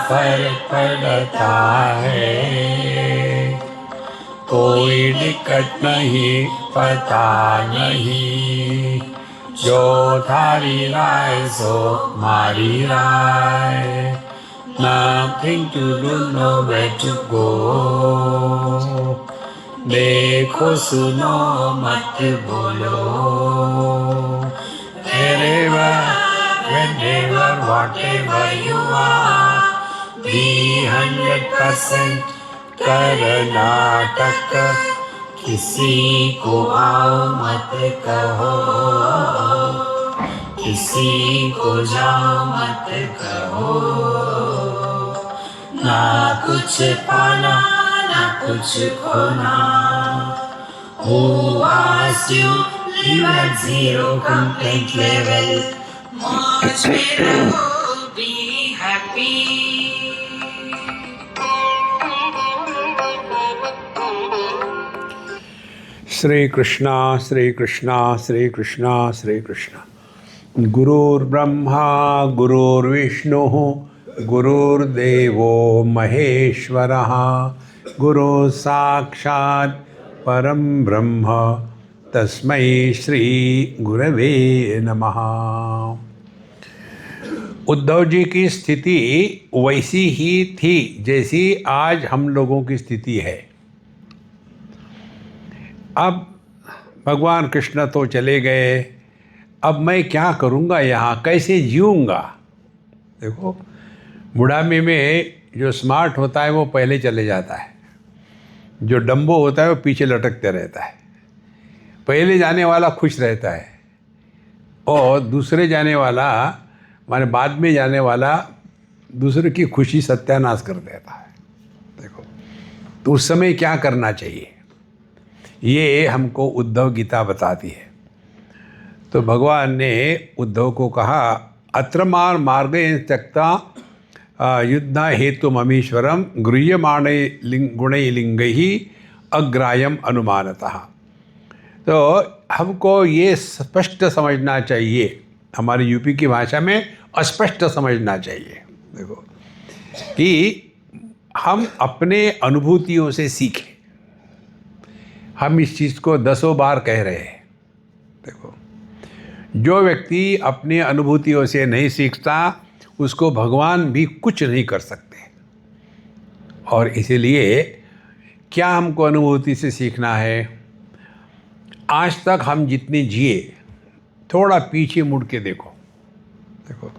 फर्क पड़ता है, कोई दिक्कत नहीं, पता नहीं, जो थारी राय सो मारी राय, nothing to do, nowhere to go, देखो सुनो मत बोलो, wherever, whenever, whatever you are, be 100% Karnataka, किसी को आओ मत कहो, किसी को जाओ मत कहो, ना कुछ पाना ना कुछ खोना, who asked you live at zero complaint level, मौज में रहो, be happy. श्री कृष्णा श्री कृष्णा श्री कृष्णा श्री कृष्णा। गुरुर्ब्रह्मा गुरुर्विष्णु गुरुर्देवो महेश्वरः, गुरु साक्षात् परम ब्रह्म, तस्मै श्री गुरवे नमः। उद्धव जी की स्थिति वैसी ही थी जैसी आज हम लोगों की स्थिति है। अब भगवान कृष्ण तो चले गए, अब मैं क्या करूँगा, यहाँ कैसे जीऊँगा। देखो, बुढ़ापे में जो स्मार्ट होता है वो पहले चले जाता है, जो डम्बो होता है वो पीछे लटकते रहता है। पहले जाने वाला खुश रहता है और दूसरे जाने वाला, माने बाद में जाने वाला, दूसरे की खुशी सत्यानाश कर देता है। देखो, तो उस समय क्या करना चाहिए, ये हमको उद्धव गीता बताती है। तो भगवान ने उद्धव को कहा, अत्रमार मार्गे त्यक्ता युद्धा हेतु ममीश्वरम गृह्यमाणे गुणै लिंगैहि अग्राह्यम अनुमानतः। तो हमको ये स्पष्ट समझना चाहिए, हमारी यूपी की भाषा में अस्पष्ट समझना चाहिए। देखो कि हम अपने अनुभूतियों से सीखें। हम इस चीज़ को 10 बार कह रहे हैं। देखो, जो व्यक्ति अपनी अनुभूतियों से नहीं सीखता उसको भगवान भी कुछ नहीं कर सकते। और इसीलिए क्या हमको अनुभूति से सीखना है। आज तक हम जितने जिए, थोड़ा पीछे मुड़ के देखो। देखो,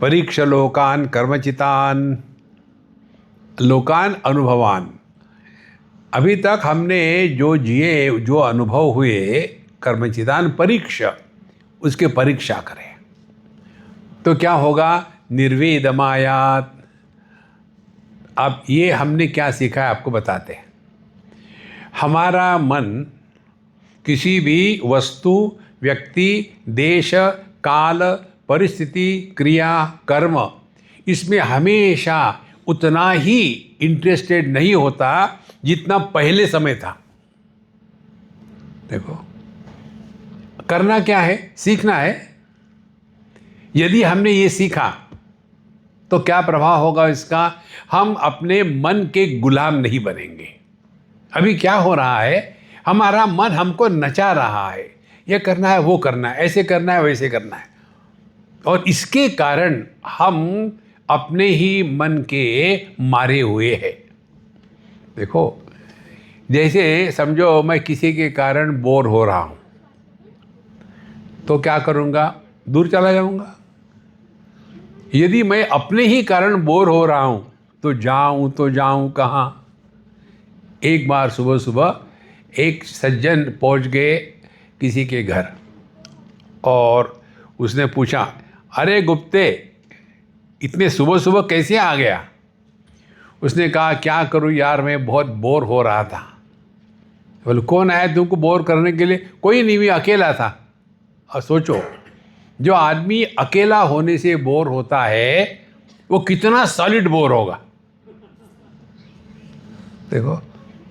परीक्ष लोकान कर्मचितान लोकान अनुभवान। अभी तक हमने जो जिए, जो अनुभव हुए, कर्मचितान परीक्षा, उसके परीक्षा करें तो क्या होगा, निर्वेदमायात। अब ये हमने क्या सीखा है आपको बताते हैं। हमारा मन किसी भी वस्तु, व्यक्ति, देश, काल, परिस्थिति, क्रिया, कर्म, इसमें हमेशा उतना ही इंटरेस्टेड नहीं होता जितना पहले समय था। देखो, करना क्या है, सीखना है। यदि हमने ये सीखा तो क्या प्रभाव होगा इसका, हम अपने मन के गुलाम नहीं बनेंगे। अभी क्या हो रहा है, हमारा मन हमको नचा रहा है, ये करना है, वो करना है, ऐसे करना है, वैसे करना है, और इसके कारण हम अपने ही मन के मारे हुए हैं। देखो, जैसे समझो मैं किसी के कारण बोर हो रहा हूँ तो क्या करूँगा, दूर चला जाऊँगा। यदि मैं अपने ही कारण बोर हो रहा हूँ तो जाऊँ कहाँ। एक बार सुबह सुबह एक सज्जन पहुँच गए किसी के घर और उसने पूछा, अरे गुप्ते, इतने सुबह सुबह कैसे आ गया। उसने कहा, क्या करूं यार, मैं बहुत बोर हो रहा था। बोले, कौन आया तुमको बोर करने के लिए। कोई नहीं, मैं अकेला था। और सोचो, जो आदमी अकेला होने से बोर होता है वो कितना सॉलिड बोर होगा। देखो,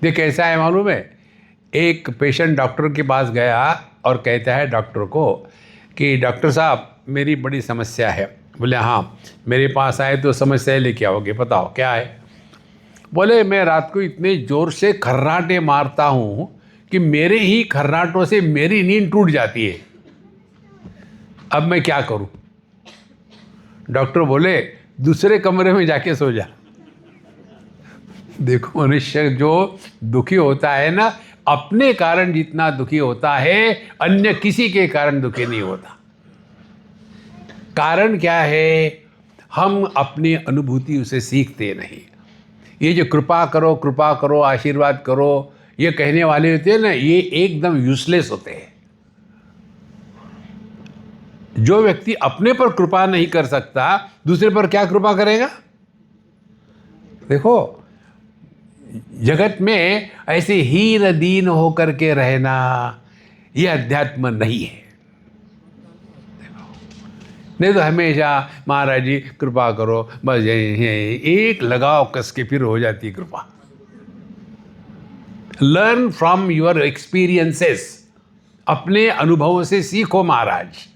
ये कैसा है मालूम है। एक पेशेंट डॉक्टर के पास गया और कहता है डॉक्टर को कि डॉक्टर साहब, मेरी बड़ी समस्या है, बोले हाँ, मेरे पास आए तो समस्या लेके आओगे, बताओ क्या है। बोले मैं रात को इतने ज़ोर से खर्राटे मारता हूँ कि मेरे ही खर्राटों से मेरी नींद टूट जाती है, अब मैं क्या करूँ। डॉक्टर बोले दूसरे कमरे में जाके सो जा। देखो मनुष्य जो दुखी होता है ना, अपने कारण जितना दुखी होता है अन्य किसी के कारण दुखी नहीं होता। कारण क्या है, हम अपनी अनुभूति उसे सीखते नहीं। ये जो कृपा करो आशीर्वाद करो ये कहने वाले होते हैं ना, ये एकदम यूजलेस होते हैं। जो व्यक्ति अपने पर कृपा नहीं कर सकता दूसरे पर क्या कृपा करेगा। देखो जगत में ऐसे हीन दीन होकर के रहना ये अध्यात्म नहीं है। नहीं तो हमेशा महाराज जी कृपा करो, बस एक लगाव कस के फिर हो जाती है कृपा। लर्न फ्रॉम योर एक्सपीरियंसेस, अपने अनुभवों से सीखो महाराज।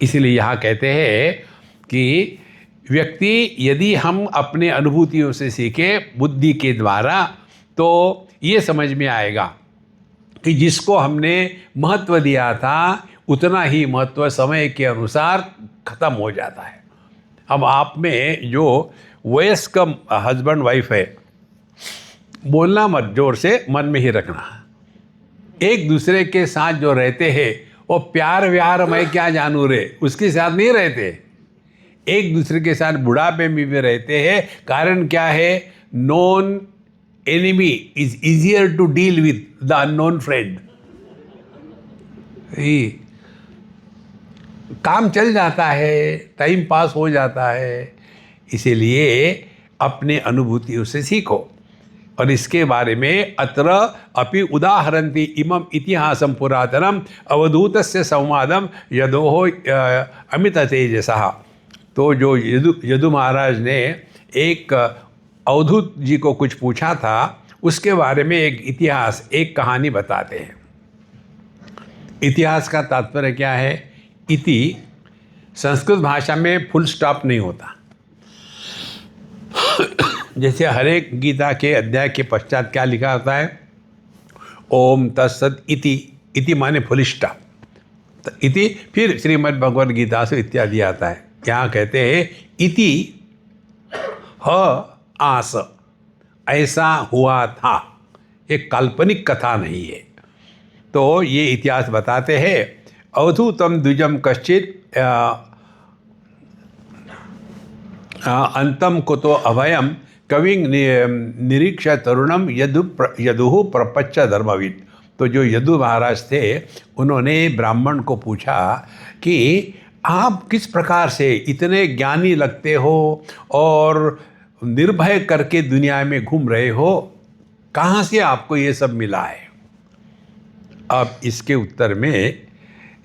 इसीलिए यहाँ कहते हैं कि व्यक्ति यदि हम अपने अनुभूतियों से सीखे बुद्धि के द्वारा तो ये समझ में आएगा कि जिसको हमने महत्व दिया था उतना ही महत्व समय के अनुसार खत्म हो जाता है। अब आप में जो वयस्क हस्बैंड वाइफ है, बोलना मत, जोर से मन में ही रखना। एक दूसरे के साथ जो रहते हैं वो प्यार व्यार मैं क्या जानू रे उसके साथ नहीं रहते, एक दूसरे के साथ बुढ़ापे में भी रहते हैं। कारण क्या है, known enemy is easier to deal with the unknown friend. काम चल जाता है, टाइम पास हो जाता है। इसीलिए अपने अनुभूतियों से सीखो। और इसके बारे में अत्र अपि उदाहरन्ति इमं इतिहासं पुरातनम अवधूतस्य संवादम यदोः अमित तेजसः। तो जो यदु महाराज ने एक अवधूत जी को कुछ पूछा था उसके बारे में एक इतिहास, एक कहानी बताते हैं। इतिहास का तात्पर्य क्या है, इति संस्कृत भाषा में फुल स्टॉप नहीं होता। जैसे हर एक गीता के अध्याय के पश्चात क्या लिखा होता है, ओम तत्सत इति, इति माने फुल स्टॉप, तो इति फिर श्रीमद् भगवद गीता से इत्यादि आता है। यहाँ कहते हैं इति ह आस, ऐसा हुआ था, एक काल्पनिक कथा नहीं है। तो ये इतिहास बताते हैं अवधूतम द्विजम कश्चित अंतम कुतो अभयम कविंग निरीक्ष तरुणम यदुः प्रपच्च धर्मविद। तो जो यदु महाराज थे उन्होंने ब्राह्मण को पूछा कि आप किस प्रकार से इतने ज्ञानी लगते हो और निर्भय करके दुनिया में घूम रहे हो, कहाँ से आपको ये सब मिला है। अब इसके उत्तर में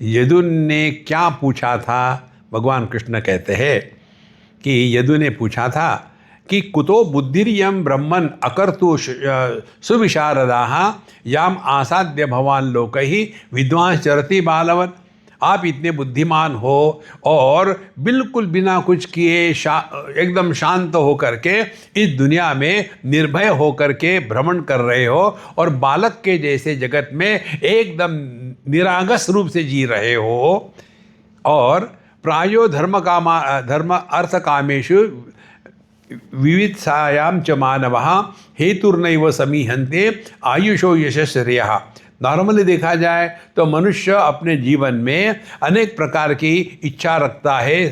यदु ने क्या पूछा था, भगवान कृष्ण कहते हैं कि यदु ने पूछा था कि कुतो बुद्धिर्यम ब्रह्मन अकर्तु सुविशारदाः याम आसाद्य भवान लोकहि विद्वांस चरति बालवन्। आप इतने बुद्धिमान हो और बिल्कुल बिना कुछ किए एकदम शांत होकर के इस दुनिया में निर्भय होकर के भ्रमण कर रहे हो और बालक के जैसे जगत में एकदम निरागस रूप से जी रहे हो। और प्रायो धर्म अर्थ कामेषु विवित्सायां च मानवः हेतुर्नैव समीहन्ते आयुषो यशश्रियः। नॉर्मली देखा जाए तो मनुष्य अपने जीवन में अनेक प्रकार की इच्छा रखता है,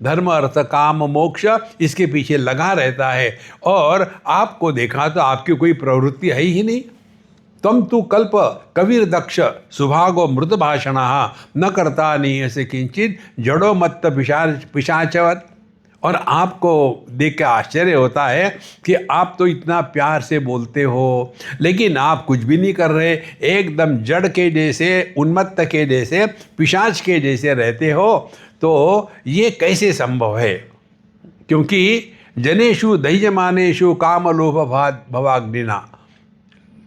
धर्म अर्थ काम मोक्ष इसके पीछे लगा रहता है। और आपको देखा तो आपकी कोई प्रवृत्ति है ही नहीं। तम तु कल्प कविर दक्ष सुभागो मृत भाषणः न करता नहीं ऐसे किंचित जड़ो मत्त पिशाचवत। और आपको देख के आश्चर्य होता है कि आप तो इतना प्यार से बोलते हो लेकिन आप कुछ भी नहीं कर रहे, एकदम जड़ के जैसे, उन्मत्त के जैसे, पिशाच के जैसे रहते हो। तो ये कैसे संभव है, क्योंकि जनेषु दह्यमानेषु काम लोभ भवाग्निना।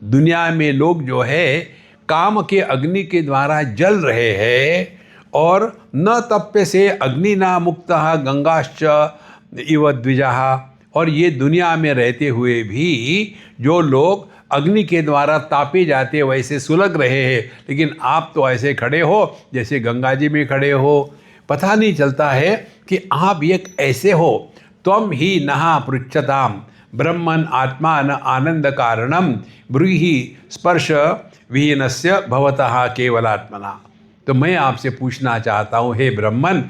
दुनिया में लोग जो है काम के अग्नि के द्वारा जल रहे हैं और न तप्य से अग्निना मुक्तः गंगाश्च इव द्विजः। और ये दुनिया में रहते हुए भी जो लोग अग्नि के द्वारा तापे जाते वैसे सुलग रहे हैं, लेकिन आप तो ऐसे खड़े हो जैसे गंगा जी में खड़े हो। पता नहीं चलता है कि आप एक ऐसे हो। त्वं ही नहा पृच्छताम ब्रह्मन आत्मान आनंद कारणम ब्रूहि स्पर्श विहीनस्य भवतः केवलात्मना। तो मैं आपसे पूछना चाहता हूँ, हे ब्रह्मन,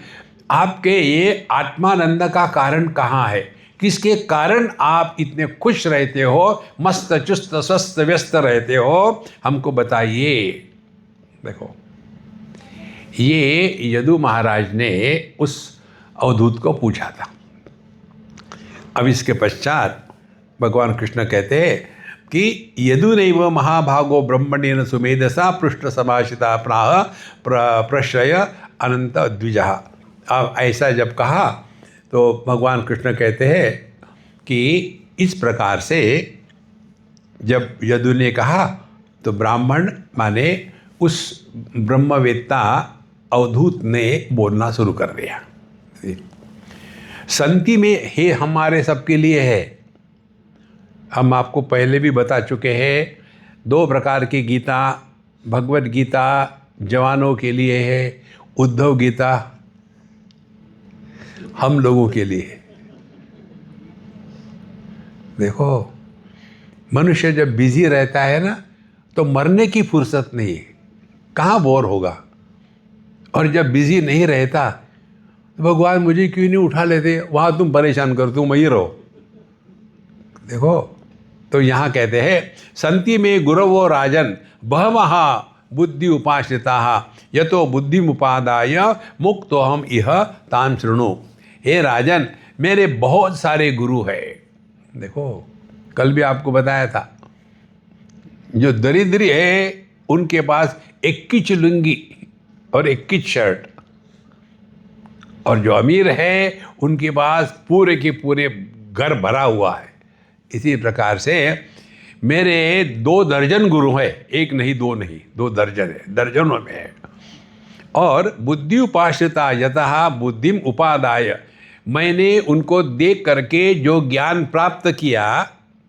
आपके ये आत्मानंद का कारण कहाँ है? किसके कारण आप इतने खुश रहते हो, मस्त चुस्त स्वस्थ व्यस्त रहते हो? हमको बताइए। देखो, ये यदु महाराज ने उस अवधूत को पूछा था। अब इसके पश्चात भगवान कृष्ण कहते हैं कि यदुनैव महाभागो ब्रह्मणेन सुमेधसा पृष्ठ समाशिता प्राह प्रश्रय अनंत द्विजः। अब ऐसा जब कहा तो भगवान कृष्ण कहते हैं कि इस प्रकार से जब यदु ने कहा तो ब्राह्मण माने उस ब्रह्मवेत्ता अवधूत ने बोलना शुरू कर दिया। संति में हे हमारे सबके लिए है। हम आपको पहले भी बता चुके हैं, 2 प्रकार की गीता, भगवत गीता जवानों के लिए है, उद्धव गीता हम लोगों के लिए है। देखो, मनुष्य जब बिजी रहता है ना तो मरने की फुर्सत नहीं है, कहाँ बोर होगा। और जब बिजी नहीं रहता तो भगवान मुझे क्यों नहीं उठा लेते, वहाँ तुम परेशान कर, तुम वहीं रहो। देखो, तो यहाँ कहते हैं संति में गुरवो राजन बहवः बुद्धि उपाश्रिता यतो बुद्धि उपादाय मुक्तो हम इह ताम शृणु। हे राजन, मेरे बहुत सारे गुरु हैं। देखो, कल भी आपको बताया था, जो दरिद्री है उनके पास 21 लुंगी और 21 शर्ट, और जो अमीर है उनके पास पूरे के पूरे घर भरा हुआ है। इसी प्रकार से मेरे 2 दर्जन गुरु हैं, 1 नहीं 2 नहीं, 2 दर्जन है, दर्जनों में है। और बुद्धि उपाश्रिता यतः बुद्धिम उपादाय, मैंने उनको देख करके जो ज्ञान प्राप्त किया।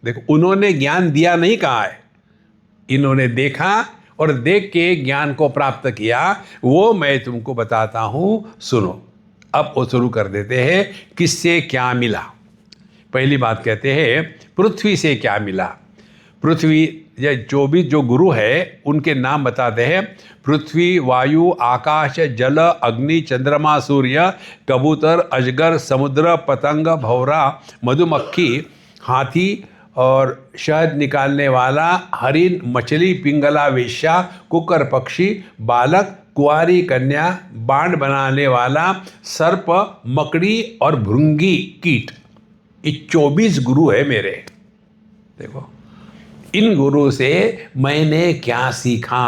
देखो, उन्होंने ज्ञान दिया नहीं कहा है, इन्होंने देखा और देख के ज्ञान को प्राप्त किया, वो मैं तुमको बताता हूँ, सुनो। अब वो शुरू कर देते हैं किससे क्या मिला। पहली बात कहते हैं पृथ्वी से क्या मिला। पृथ्वी, ये 24 जो गुरु है उनके नाम बताते हैं। पृथ्वी, वायु, आकाश, जल, अग्नि, चंद्रमा, सूर्य, कबूतर, अजगर, समुद्र, पतंग, भौरा, मधुमक्खी, हाथी और शहद निकालने वाला, हरिण, मछली, पिंगला, वेश्या, कुकर पक्षी, बालक, कुंवारी कन्या, बाण बनाने वाला, सर्प, मकड़ी और भृंगी कीट। ये 24 गुरु है मेरे। देखो, इन गुरु से मैंने क्या सीखा।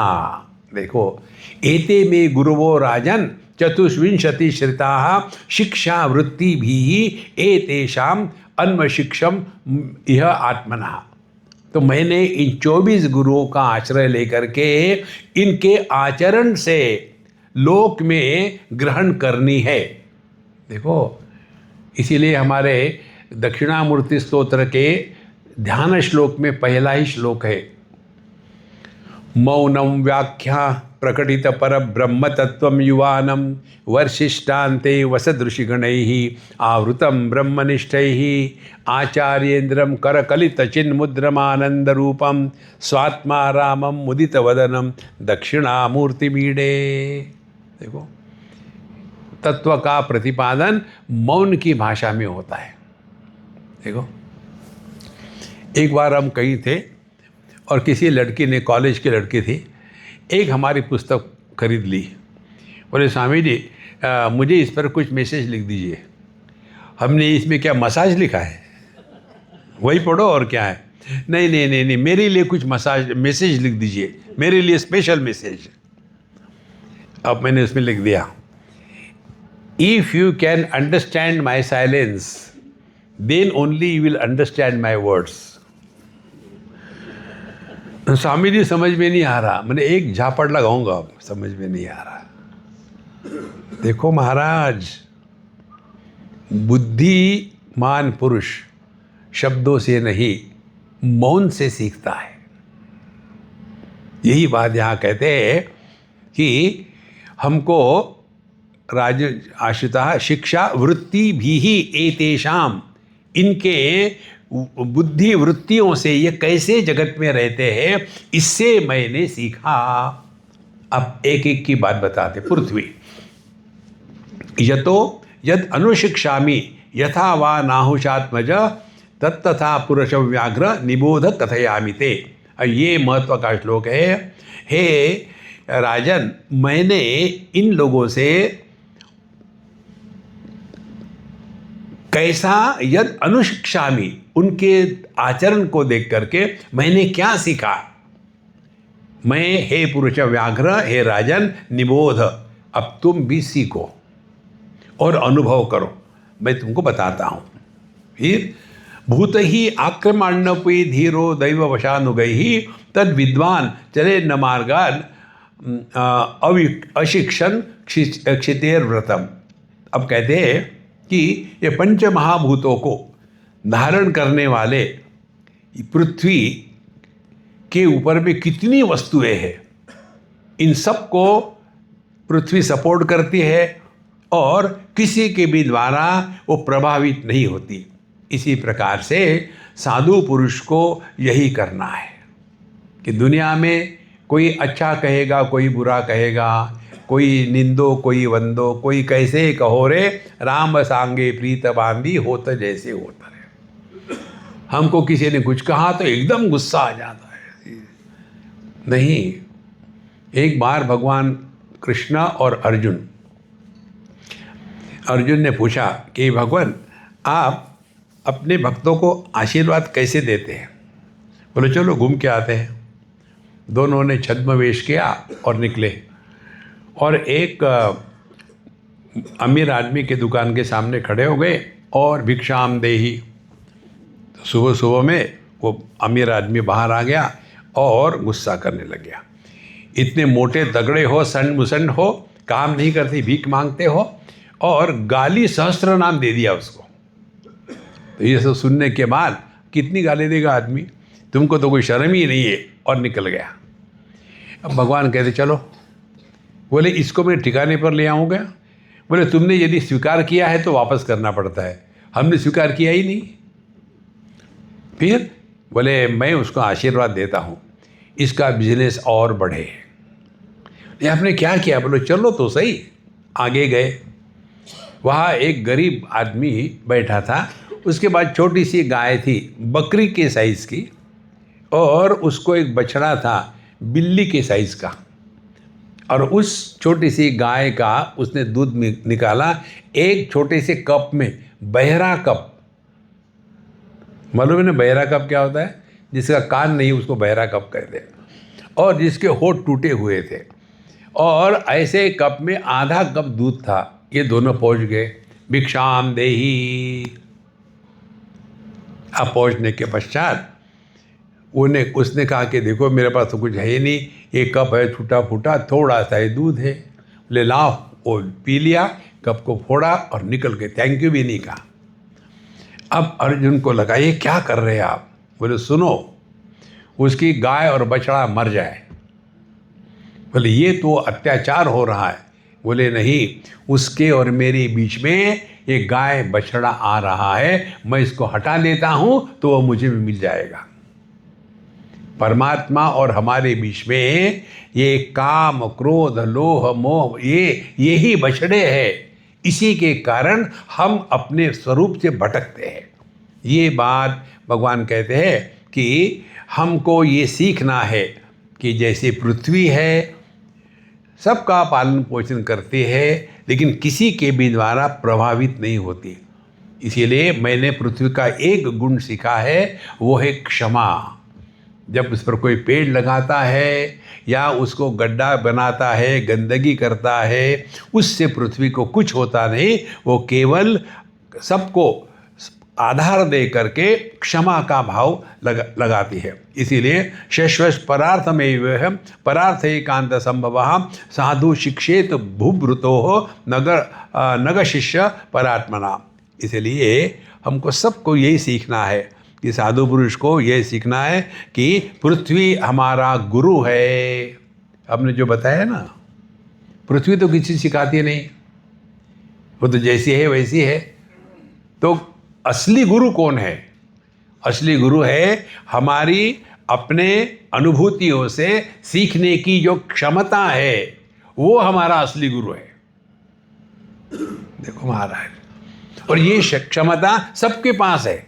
देखो, एते में गुरुवो राजन चतुर्विंशति श्रिता शिक्षा वृत्ति भी एतेषाम अन्वशिक्षम यह आत्मना। तो मैंने इन 24 गुरुओं का आश्रय लेकर के इनके आचरण से लोक में ग्रहण करनी है। देखो, इसीलिए हमारे दक्षिणामूर्ति स्तोत्र के ध्यान श्लोक में पहला ही श्लोक है, मौनम व्याख्या प्रकटित पर ब्रह्म तत्व युवानम वर्षिष्टान्ते वसदृषिगणैः आवृतम ब्रह्मनिष्ठैः आचार्येन्द्रम करकलित चिन्मुद्रमानंद रूपम स्वात्मा रामम मुदित वदनम दक्षिणामूर्ति मीडे। देखो, तत्व का प्रतिपादन मौन की भाषा में होता है। देखो, एक बार हम कहीं थे और किसी लड़की ने, कॉलेज की लड़की थी, एक हमारी पुस्तक खरीद ली। बोले स्वामी जी मुझे इस पर कुछ मैसेज लिख दीजिए। हमने इसमें क्या मसाज लिखा है, वही पढ़ो और क्या है। नहीं नहीं नहीं नहीं, मेरे लिए कुछ मैसेज लिख दीजिए, मेरे लिए स्पेशल मैसेज। अब मैंने उसमें लिख दिया, if you can understand my silence then only you will understand my words. Swami ji समझ में नहीं आ रहा, मैंने एक झापड़ लगाऊंगा, अब समझ में नहीं आ रहा। देखो महाराज, बुद्धिमान पुरुष शब्दों से नहीं, मौन से सीखता है। यही बात यहाँ कहते हैं कि हमको राज आश्रिता शिक्षा वृत्ति भी ही एतेषाम, इनके बुद्धि वृत्तियों से ये कैसे जगत में रहते हैं, इससे मैंने सीखा। अब एक एक की बात बताते। पृथ्वी, यतो यद अनुशिक्षामि यथा वा नाहुषात्मज तत्तथा पुरुष व्याघ्र निबोध कथयामि ते। ये महत्व का श्लोक है। हे राजन, मैंने इन लोगों से कैसा यद अनुशिक्षामि, उनके आचरण को देख करके मैंने क्या सीखा। मैं, हे पुरुष व्याघ्र, हे राजन, निबोध, अब तुम भी सीखो और अनुभव करो, मैं तुमको बताता हूँ। फिर भूत ही आक्रमण्यपि धीरो दैव वशानुगैहि तद विद्वान चले न मार्गान अशिक्षण क्षितेर व्रतम। अब कहते हैं कि ये पंच महाभूतों को धारण करने वाले पृथ्वी के ऊपर में कितनी वस्तुएं हैं, इन सब को पृथ्वी सपोर्ट करती है और किसी के भी द्वारा वो प्रभावित नहीं होती। इसी प्रकार से साधु पुरुष को यही करना है कि दुनिया में कोई अच्छा कहेगा, कोई बुरा कहेगा, कोई निंदो कोई वंदो, कोई कैसे कहो रे, राम सांगे प्रीत बांधी होत जैसे होता है। हमको किसी ने कुछ कहा तो एकदम गुस्सा आ जाता है। नहीं, एक बार भगवान कृष्ण और अर्जुन ने पूछा कि भगवान, आप अपने भक्तों को आशीर्वाद कैसे देते हैं? बोले चलो घूम के आते हैं। दोनों ने छद्मवेश किया और निकले, और एक अमीर आदमी के दुकान के सामने खड़े हो गए और भिक्षाम देही। सुबह सुबह में वो अमीर आदमी बाहर आ गया और गुस्सा करने लग गया। इतने मोटे तगड़े हो, संड मुसंड हो, काम नहीं करते, भीख मांगते हो, और गाली सहस्त्र नाम दे दिया उसको। तो ये सब सुनने के बाद कितनी गाली देगा आदमी, तुमको तो कोई शर्म ही नहीं है, और निकल गया। अब भगवान कहते चलो। बोले इसको मैं ठिकाने पर ले आऊँगा। बोले तुमने यदि स्वीकार किया है तो वापस करना पड़ता है, हमने स्वीकार किया ही नहीं। फिर बोले मैं उसको आशीर्वाद देता हूँ, इसका बिजनेस और बढ़े। ये आपने क्या किया? बोले चलो तो सही। आगे गए, वहाँ एक गरीब आदमी बैठा था, उसके बाद छोटी सी गाय थी, बकरी के साइज़ की, और उसको एक बछड़ा था बिल्ली के साइज़ का। और उस छोटी सी गाय का उसने दूध निकाला एक छोटे से कप में, बहरा कप। मालूम है ना बहरा कप क्या होता है? जिसका कान नहीं उसको बहरा कप कहते हैं, और जिसके होठ टूटे हुए थे, और ऐसे कप में आधा कप दूध था। ये दोनों पहुंच गए। भिक्षाम देही। अब पहुंचने के पश्चात उसने कहा कि देखो मेरे पास तो कुछ है ही नहीं, ये कप है टूटा फूटा, थोड़ा सा ही दूध है। ले लाओ। वो पी लिया, कप को फोड़ा और निकल गए, थैंक यू भी नहीं कहा। अब अर्जुन को लगा ये क्या कर रहे हैं आप? बोले सुनो, उसकी गाय और बछड़ा मर जाए। बोले ये तो अत्याचार हो रहा है। बोले नहीं, उसके और मेरे बीच में ये गाय बछड़ा आ रहा है, मैं इसको हटा देता हूँ तो वो मुझे भी मिल जाएगा। परमात्मा और हमारे बीच में ये काम, क्रोध, लोभ, मोह, यही बछड़े हैं। इसी के कारण हम अपने स्वरूप से भटकते हैं। ये बात भगवान कहते हैं कि हमको ये सीखना है कि जैसे पृथ्वी है, सबका पालन पोषण करती है, लेकिन किसी के भी द्वारा प्रभावित नहीं होती। इसीलिए मैंने पृथ्वी का एक गुण सीखा है, वो है क्षमा। जब उस पर कोई पेड़ लगाता है या उसको गड्ढा बनाता है, गंदगी करता है, उससे पृथ्वी को कुछ होता नहीं। वो केवल सबको आधार दे करके क्षमा का भाव लगाती है। इसीलिए शश्वश परार्थमेव परार्थ एकांत संभव साधु शिक्षेत भूभृतो नग शिष्य परात्मना। इसलिए हमको सबको यही सीखना है कि साधु पुरुष को यह सीखना है कि पृथ्वी हमारा गुरु है। हमने जो बताया ना, पृथ्वी तो किसी सिखाती नहीं, वो तो जैसी है वैसी है। तो असली गुरु कौन है? असली गुरु है हमारी अपने अनुभूतियों से सीखने की जो क्षमता है, वो हमारा असली गुरु है। देखो महाराज, और ये क्षमता सबके पास है,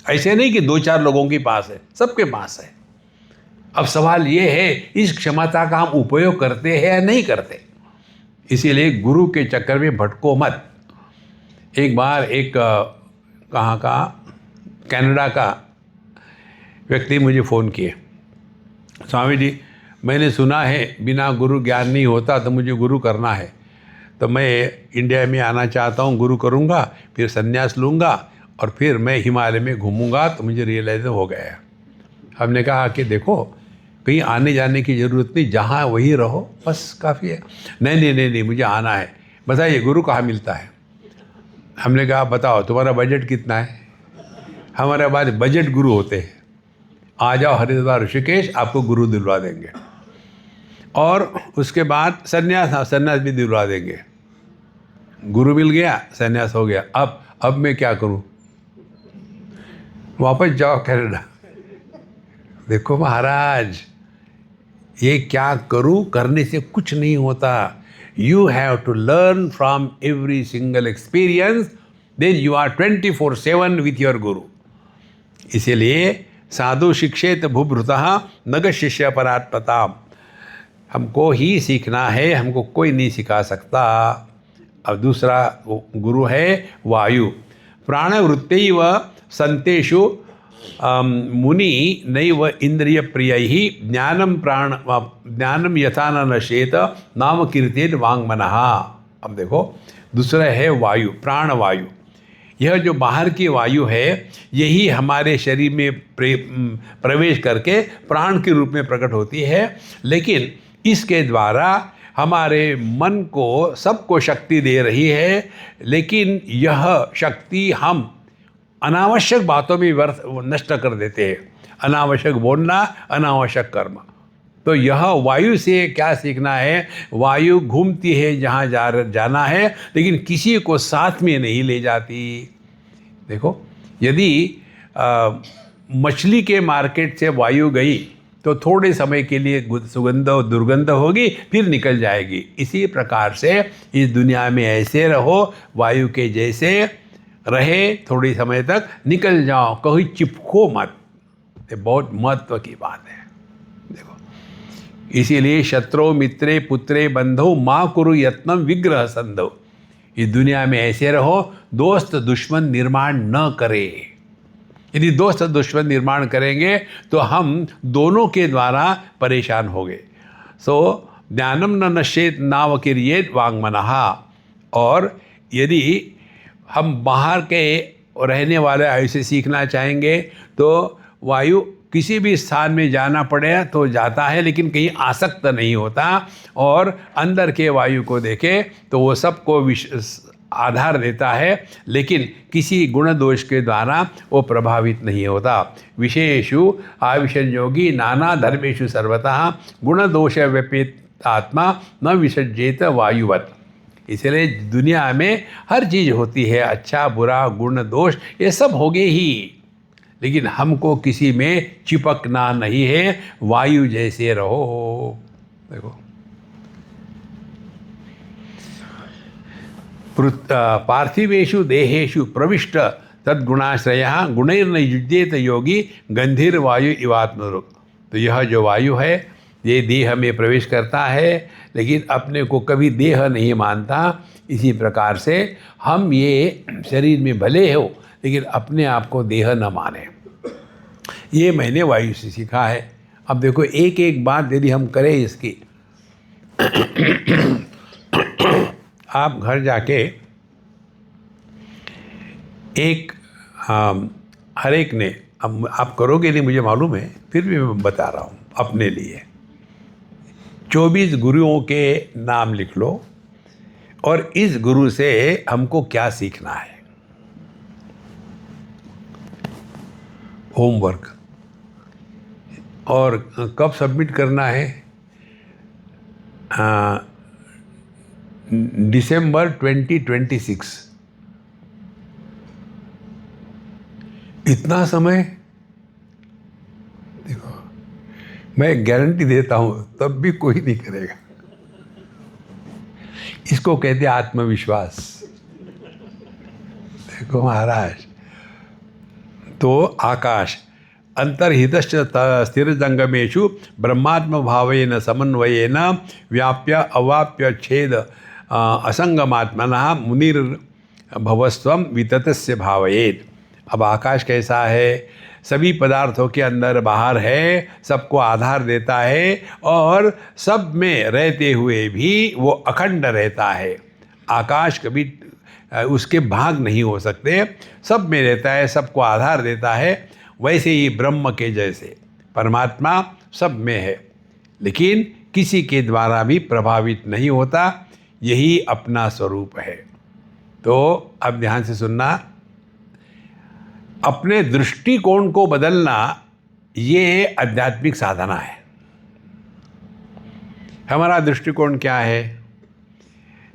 ऐसे नहीं कि 2-4 लोगों के पास है, सबके पास है। अब सवाल ये है इस क्षमता का हम उपयोग करते हैं या नहीं करते। इसीलिए गुरु के चक्कर में भटको मत। एक बार एक कहाँ का कनाडा का व्यक्ति मुझे फ़ोन किए, स्वामी जी मैंने सुना है बिना गुरु ज्ञान नहीं होता, तो मुझे गुरु करना है, तो मैं इंडिया में आना चाहता हूँ, गुरु करूँगा, फिर संन्यास लूँगा और फिर मैं हिमालय में घूमूँगा, तो मुझे रियलाइज हो गया। हमने कहा कि देखो कहीं आने जाने की ज़रूरत नहीं, जहाँ वहीं रहो बस काफ़ी है। नहीं मुझे आना है। बताइए गुरु कहाँ मिलता है? हमने कहा बताओ तुम्हारा बजट कितना है? हमारे पास बजट गुरु होते हैं, आ जाओ हरिद्वार ऋषिकेश, आपको गुरु दिलवा देंगे, और उसके बाद संन्यास भी दिलवा देंगे। गुरु मिल गया, संन्यास हो गया। अब मैं क्या करूं? वापस जाओ कनाडा। देखो महाराज, ये क्या करूं, करने से कुछ नहीं होता। You have to learn from every single experience, then you are 24/7 with your guru. इसीलिए साधु शिक्षेत भूभृतः नग शिष्य परात्मता। हमको ही सीखना है, हमको कोई नहीं सिखा सकता। अब दूसरा गुरु है वायु। प्राणवृत्तैव संतेषु मुनि नैव इंद्रिय प्रियैहि ज्ञानम यथा न नश्येत नाम कीर्तेन वाङ्मनः। अब देखो दूसरा है वायु, प्राण वायु। यह जो बाहर की वायु है, यही हमारे शरीर में प्रवेश करके प्राण के रूप में प्रकट होती है। लेकिन इसके द्वारा हमारे मन को सबको शक्ति दे रही है, लेकिन यह शक्ति हम अनावश्यक बातों में नष्ट कर देते हैं। अनावश्यक बोलना, अनावश्यक कर्म। तो यह वायु से क्या सीखना है? वायु घूमती है जहाँ जाना है, लेकिन किसी को साथ में नहीं ले जाती। देखो यदि मछली के मार्केट से वायु गई तो थोड़े समय के लिए सुगंध और दुर्गंध होगी, फिर निकल जाएगी। इसी प्रकार से इस दुनिया में ऐसे रहो, वायु के जैसे रहे, थोड़ी समय तक निकल जाओ, कहीं चिपको मत। ये बहुत महत्व की बात है। देखो इसीलिए शत्रु मित्रे पुत्रे बंधो माँ कुरु यत्नम विग्रह संधो। इस दुनिया में ऐसे रहो, दोस्त दुश्मन निर्माण न करे। यदि दोस्त दुश्मन निर्माण करेंगे तो हम दोनों के द्वारा परेशान होंगे। सो ज्ञानम न नश्येत नावकिर्येत वाङ्मनः। और यदि हम बाहर के रहने वाले आयु से सीखना चाहेंगे तो वायु किसी भी स्थान में जाना पड़े तो जाता है, लेकिन कहीं आसक्त नहीं होता। और अंदर के वायु को देखे तो वो सबको आधार देता है, लेकिन किसी गुण दोष के द्वारा वो प्रभावित नहीं होता। विशेषु आविषयोगी नाना धर्मेषु सर्वतः गुण दोष व्यपेत आत्मा न विसज्जेत वायुवत। इसलिए दुनिया में हर चीज़ होती है, अच्छा बुरा गुण दोष ये सब होंगे ही, लेकिन हमको किसी में चिपकना नहीं है, वायु जैसे रहो। देखो पार्थिवेषु देहेषु प्रविष्ट तद्गुणाश्रयः गुणैर्न युज्येत योगी गंधीर्वायु इवात्मरुक्। तो यह जो वायु है ये देह में प्रवेश करता है, लेकिन अपने को कभी देह नहीं मानता। इसी प्रकार से हम ये शरीर में भले हो, लेकिन अपने आप को देह न माने। ये मैंने वायु से सीखा है। अब देखो एक एक बात यदि हम करें इसकी आप घर जाके एक हर एक ने, अब आप करोगे नहीं मुझे मालूम है, फिर भी मैं बता रहा हूँ अपने लिए। 24 गुरुओं के नाम लिख लो और इस गुरु से हमको क्या सीखना है। होमवर्क। और कब सबमिट करना है? दिसंबर 2026। इतना समय? देखो, मैं गारंटी देता हूं तब भी कोई नहीं करेगा। इसको कहते हैं आत्मविश्वास। देखो महाराज, तो आकाश अंतर्हितश्च स्थिरजंगमेषु ब्रह्मात्म भावेन समन्वयेन व्याप्य अवाप्य छेद असंगमात्मनः मुनिर्भवस्त्वं विततस्य भावयेत्। अब आकाश कैसा है? सभी पदार्थों के अंदर बाहर है, सबको आधार देता है और सब में रहते हुए भी वो अखंड रहता है। आकाश कभी उसके भाग नहीं हो सकते, सब में रहता है, सबको आधार देता है। वैसे ही ब्रह्म के जैसे परमात्मा सब में है, लेकिन किसी के द्वारा भी प्रभावित नहीं होता। यही अपना स्वरूप है। तो अब ध्यान से सुनना, अपने दृष्टिकोण को बदलना ये आध्यात्मिक साधना है। हमारा दृष्टिकोण क्या है?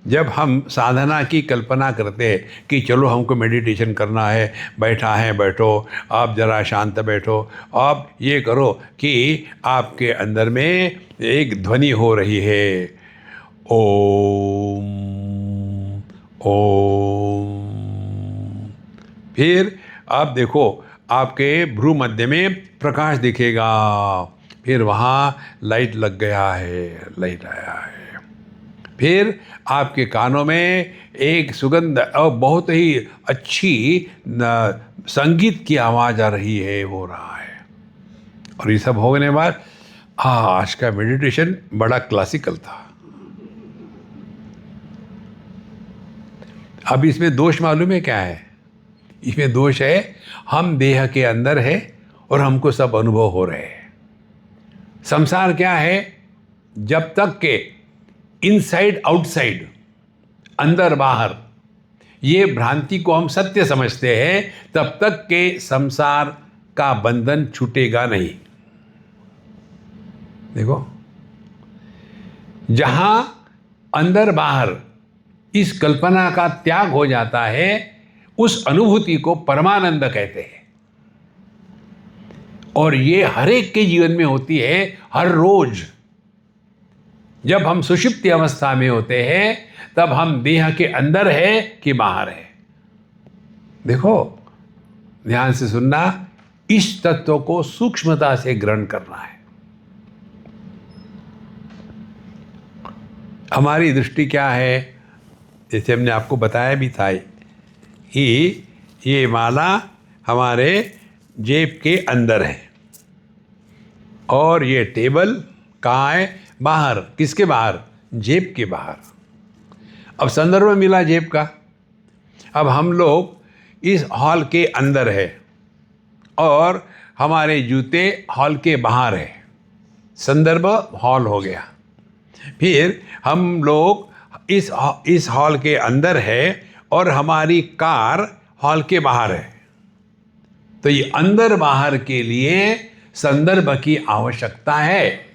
जब हम साधना की कल्पना करते हैं कि चलो हमको मेडिटेशन करना है, बैठा है बैठो, आप जरा शांत बैठो, आप ये करो कि आपके अंदर में एक ध्वनि हो रही है, ओम ओम। फिर आप देखो आपके भ्रू मध्य में प्रकाश दिखेगा, फिर वहाँ लाइट लग गया है, लाइट आया है। फिर आपके कानों में एक सुगंध और बहुत ही अच्छी संगीत की आवाज़ आ रही है, हो रहा है। और ये सब होने के बाद आज का मेडिटेशन बड़ा क्लासिकल था। अब इसमें दोष मालूम है क्या है? इसमें दोष है हम देह के अंदर है और हमको सब अनुभव हो रहे हैं। संसार क्या है? जब तक के इनसाइड आउटसाइड, अंदर बाहर, ये भ्रांति को हम सत्य समझते हैं, तब तक के संसार का बंधन छूटेगा नहीं। देखो, जहां अंदर बाहर इस कल्पना का त्याग हो जाता है, उस अनुभूति को परमानंद कहते हैं। और ये हर एक के जीवन में होती है, हर रोज। जब हम सुषुप्ति अवस्था में होते हैं तब हम देह के अंदर है कि बाहर है। देखो, ध्यान से सुनना, इस तत्व को सूक्ष्मता से ग्रहण करना है। हमारी दृष्टि क्या है? जैसे हमने आपको बताया भी था कि ये माला हमारे जेब के अंदर है और ये टेबल कहाँ है? बाहर। किसके बाहर? जेब के बाहर। अब संदर्भ मिला जेब का। अब हम लोग इस हॉल के अंदर है और हमारे जूते हॉल के बाहर है। संदर्भ हॉल हो गया। फिर हम लोग इस हॉल के अंदर है और हमारी कार हॉल के बाहर है। तो ये अंदर बाहर के लिए संदर्भ की आवश्यकता है।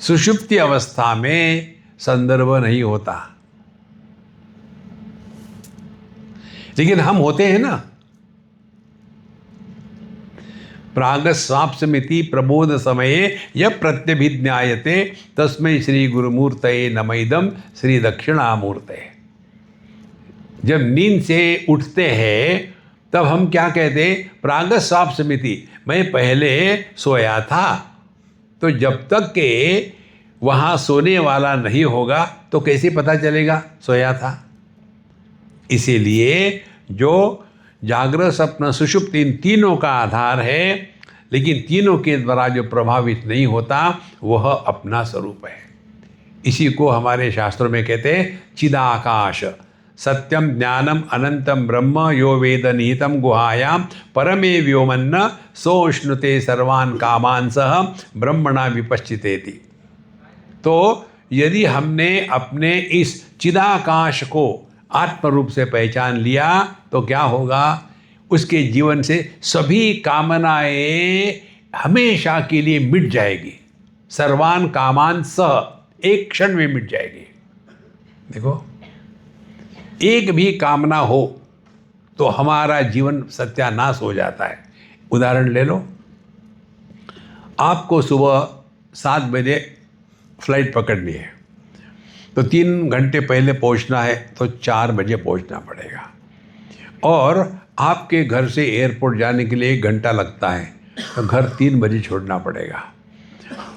सुषुप्ति अवस्था में संदर्भ नहीं होता, लेकिन हम होते हैं ना। प्रागस्वाप्समिति प्रबोध समये यह प्रत्यभिज्ञायते तस्मै श्री गुरुमूर्तये नमैदम श्री दक्षिणामूर्ते। जब नींद से उठते हैं तब हम क्या कहते? प्रागस्वाप्समिति, मैं पहले सोया था। तो जब तक के वहाँ सोने वाला नहीं होगा तो कैसे पता चलेगा सोया था? इसीलिए जो जागृत, स्वप्न, सुषुप्ति, इन तीनों का आधार है, लेकिन तीनों के द्वारा जो प्रभावित नहीं होता वह अपना स्वरूप है। इसी को हमारे शास्त्रों में कहते हैं चिदाकाश। सत्यम ज्ञानम अनंतम ब्रह्म यो वेद निहितम गुहायाम परमे व्योमन्न सोष्णुते सर्वान् कामान सह ब्रह्मणा विपश्चितेति। तो यदि हमने अपने इस चिदाकाश को आत्म रूप से पहचान लिया तो क्या होगा, उसके जीवन से सभी कामनाएं हमेशा के लिए मिट जाएगी। सर्वान कामान सह, एक क्षण में मिट जाएगी। देखो, एक भी कामना हो तो हमारा जीवन सत्यानाश हो जाता है। उदाहरण ले लो, आपको सुबह 7 बजे फ्लाइट पकड़नी है तो 3 घंटे पहले पहुंचना है तो 4 बजे पहुंचना पड़ेगा, और आपके घर से एयरपोर्ट जाने के लिए 1 घंटा लगता है तो घर 3 बजे छोड़ना पड़ेगा।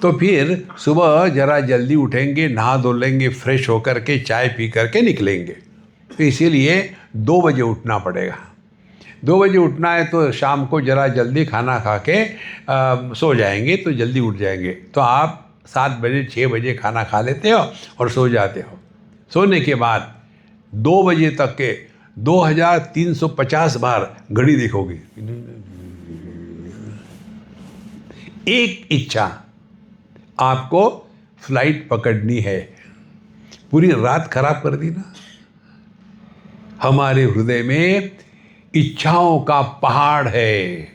तो फिर सुबह ज़रा जल्दी उठेंगे, नहा धो लेंगे, फ्रेश होकर के चाय पी करके निकलेंगे। तो इसीलिए 2 बजे उठना पड़ेगा। 2 बजे उठना है तो शाम को ज़रा जल्दी खाना खा के सो जाएंगे तो जल्दी उठ जाएंगे। तो आप 7 बजे 6 बजे खाना खा लेते हो और सो जाते हो। सोने के बाद 2 बजे तक के 2350 बार घड़ी देखोगे। एक इच्छा, आपको फ्लाइट पकड़नी है। पूरी रात खराब कर दी ना। हमारे हृदय में इच्छाओं का पहाड़ है,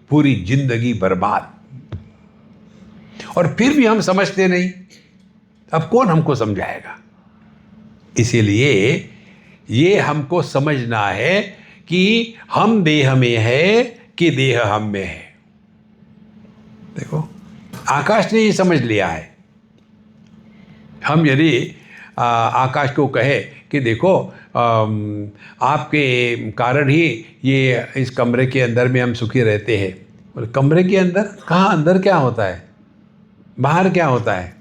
पूरी जिंदगी बर्बाद। और फिर भी हम समझते नहीं। अब कौन हमको समझाएगा? इसीलिए ये हमको समझना है कि हम देह में है कि देह हम में है। देखो, आकाश ने ये समझ लिया है। हम यदि आकाश को कहे कि देखो आपके कारण ही ये इस कमरे के अंदर में हम सुखी रहते हैं। बोले कमरे के अंदर? कहाँ अंदर क्या होता है, बाहर क्या होता है?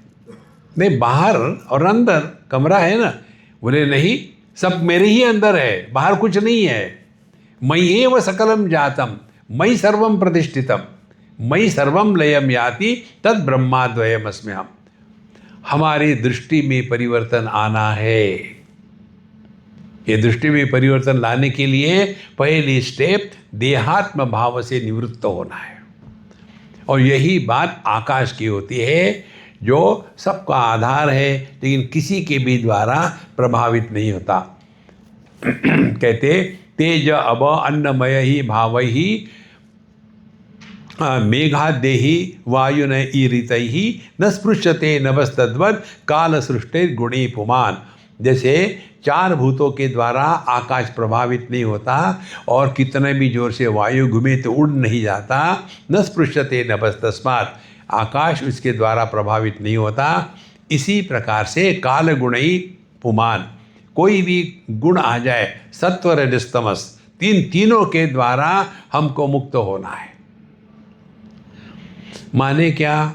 नहीं, बाहर और अंदर कमरा है ना। बोले नहीं, सब मेरे ही अंदर है, बाहर कुछ नहीं है। मयि एव सकलम जातम मयि सर्वम प्रतिष्ठितम मयि सर्वम लयम याति तद ब्रह्माद्वयम अस्म्यहम्। हमारी दृष्टि में परिवर्तन आना है। ये दृष्टि में परिवर्तन लाने के लिए पहली स्टेप देहात्म भाव से निवृत्त होना है। और यही बात आकाश की होती है, जो सबका आधार है लेकिन किसी के भी द्वारा प्रभावित नहीं होता। कहते तेज अब अन्नमय ही भाव ही मेघादेहि वायु न ईरित ही न स्पृश्यते नभस्तद्वद काल सृष्टि गुणी पुमान। जैसे 4 भूतों के द्वारा आकाश प्रभावित नहीं होता और कितने भी जोर से वायु घूमे तो उड़ नहीं जाता। न स्पृश्यते नभस्तस्मात्, आकाश उसके द्वारा प्रभावित नहीं होता। इसी प्रकार से काल गुणी पुमान, कोई भी गुण आ जाए, सत्व रजस तमस, तीनों के द्वारा हमको मुक्त होना है। माने क्या?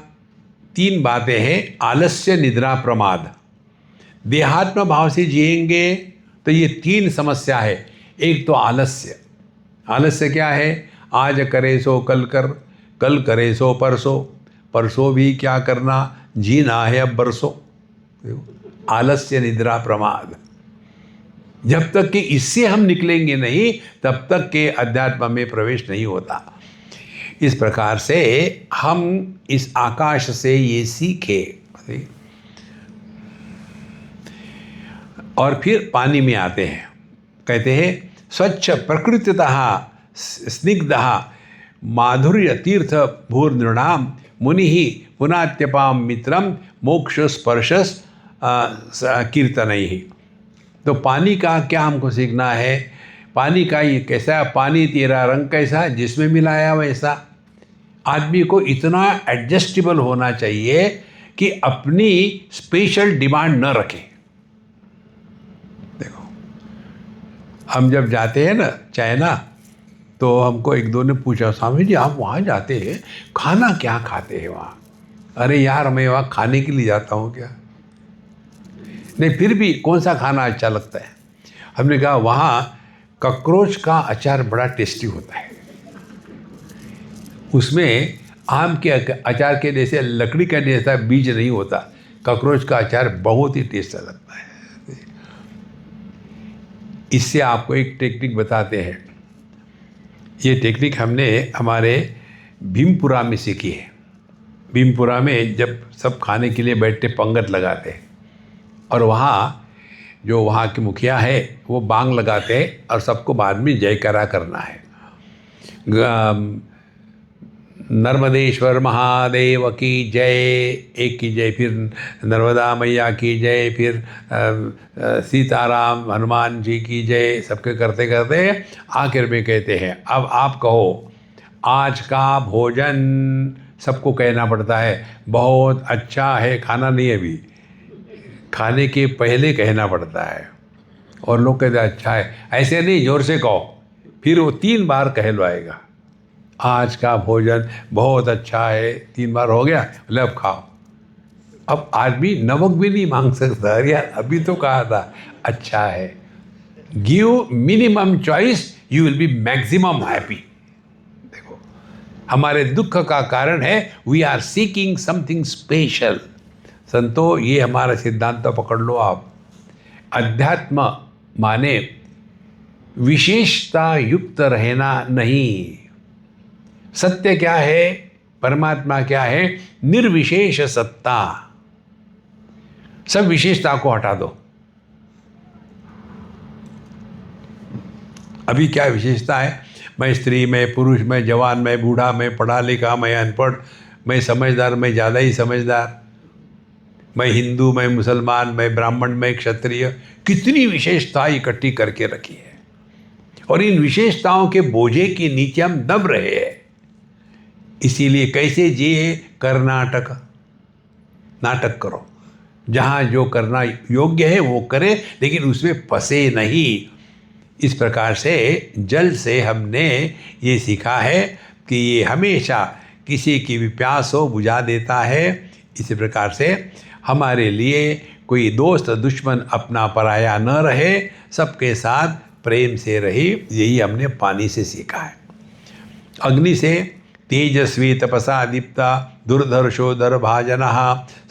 3 बातें हैं, आलस्य, निद्रा, प्रमाद। देहात्म भाव से जिएंगे तो ये 3 समस्या है। एक तो आलस्य। आलस्य क्या है? आज करे सो कल कर, कल करे सो परसों, परसों भी क्या करना, जीना है अब बरसों। आलस्य, निद्रा, प्रमाद। जब तक कि इससे हम निकलेंगे नहीं तब तक के अध्यात्म में प्रवेश नहीं होता। इस प्रकार से हम इस आकाश से ये सीखे। और फिर पानी में आते हैं। कहते हैं स्वच्छ प्रकृतितः स्निग्धः माधुर्य तीर्थ भूर्नृणाम मुनि पुनात्यपाम मित्रम मोक्ष स्पर्शस कीर्तनैहि। तो पानी का क्या हमको सीखना है? पानी का ये कैसा? पानी तेरा रंग कैसा, जिसमें मिलाया वैसा। आदमी को इतना एडजस्टेबल होना चाहिए कि अपनी स्पेशल डिमांड न रखे। देखो, हम जब जाते हैं ना चाइना, तो हमको एक दो ने पूछा, स्वामी जी आप वहाँ जाते हैं, खाना क्या खाते हैं वहाँ? अरे यार, मैं वहाँ खाने के लिए जाता हूँ क्या? नहीं, फिर भी कौन सा खाना अच्छा लगता है? हमने कहा वहाँ कॉकरोच का अचार बड़ा टेस्टी होता है। उसमें आम के अचार के जैसे लकड़ी का जैसा बीज नहीं होता। कॉकरोच का अचार बहुत ही टेस्टी लगता है। इससे आपको एक टेक्निक बताते हैं। ये टेक्निक हमने हमारे भीमपुरा में सीखी है। भीमपुरा में जब सब खाने के लिए बैठते पंगत लगाते हैं और वहाँ जो वहाँ के मुखिया है वो बांग लगाते हैं और सबको बाद में जयकारा करना है। नर्मदेश्वर महादेव की जय, एक की जय, फिर नर्मदा मैया की जय, फिर सीताराम हनुमान जी की जय, सबके करते करते आखिर में कहते हैं अब आप कहो आज का भोजन, सबको कहना पड़ता है बहुत अच्छा है, खाना नहीं है, अभी खाने के पहले कहना पड़ता है और लोग कहते हैं अच्छा है, ऐसे नहीं जोर से कहो, फिर वो 3 बार कहलवाएगा आज का भोजन बहुत अच्छा है, 3 बार हो गया, बोले अब खाओ। अब आदमी नमक भी नहीं मांग सकता, अरे यार अभी तो कहा था अच्छा है। Give minimum choice, you will be maximum happy. देखो हमारे दुख का कारण है we are seeking something special. संतो ये हमारा सिद्धांत तो पकड़ लो आप। अध्यात्म माने विशेषता युक्त रहना नहीं। सत्य क्या है, परमात्मा क्या है, निर्विशेष सत्ता। सब विशेषता को हटा दो। अभी क्या विशेषता है, मैं स्त्री, मैं पुरुष, मैं जवान, मैं बूढ़ा, मैं पढ़ा लिखा, मैं अनपढ़, मैं समझदार, मैं ज़्यादा ही समझदार, मैं हिंदू, मैं मुसलमान, मैं ब्राह्मण, मैं क्षत्रिय, कितनी विशेषता इकट्ठी करके रखी है और इन विशेषताओं के बोझे के नीचे हम दब रहे हैं। इसीलिए कैसे जिए, कर्नाटक नाटक करो, जहाँ जो करना योग्य है वो करे, लेकिन उसमें फंसे नहीं। इस प्रकार से जल से हमने ये सीखा है कि ये हमेशा किसी की भी प्यास हो बुझा देता है। इसी प्रकार से हमारे लिए कोई दोस्त दुश्मन अपना पराया न रहे, सबके साथ प्रेम से रही, यही हमने पानी से सीखा है। अग्नि से तेजस्वी तपसा दीप्ता दुर्धर्षोदर भाजनः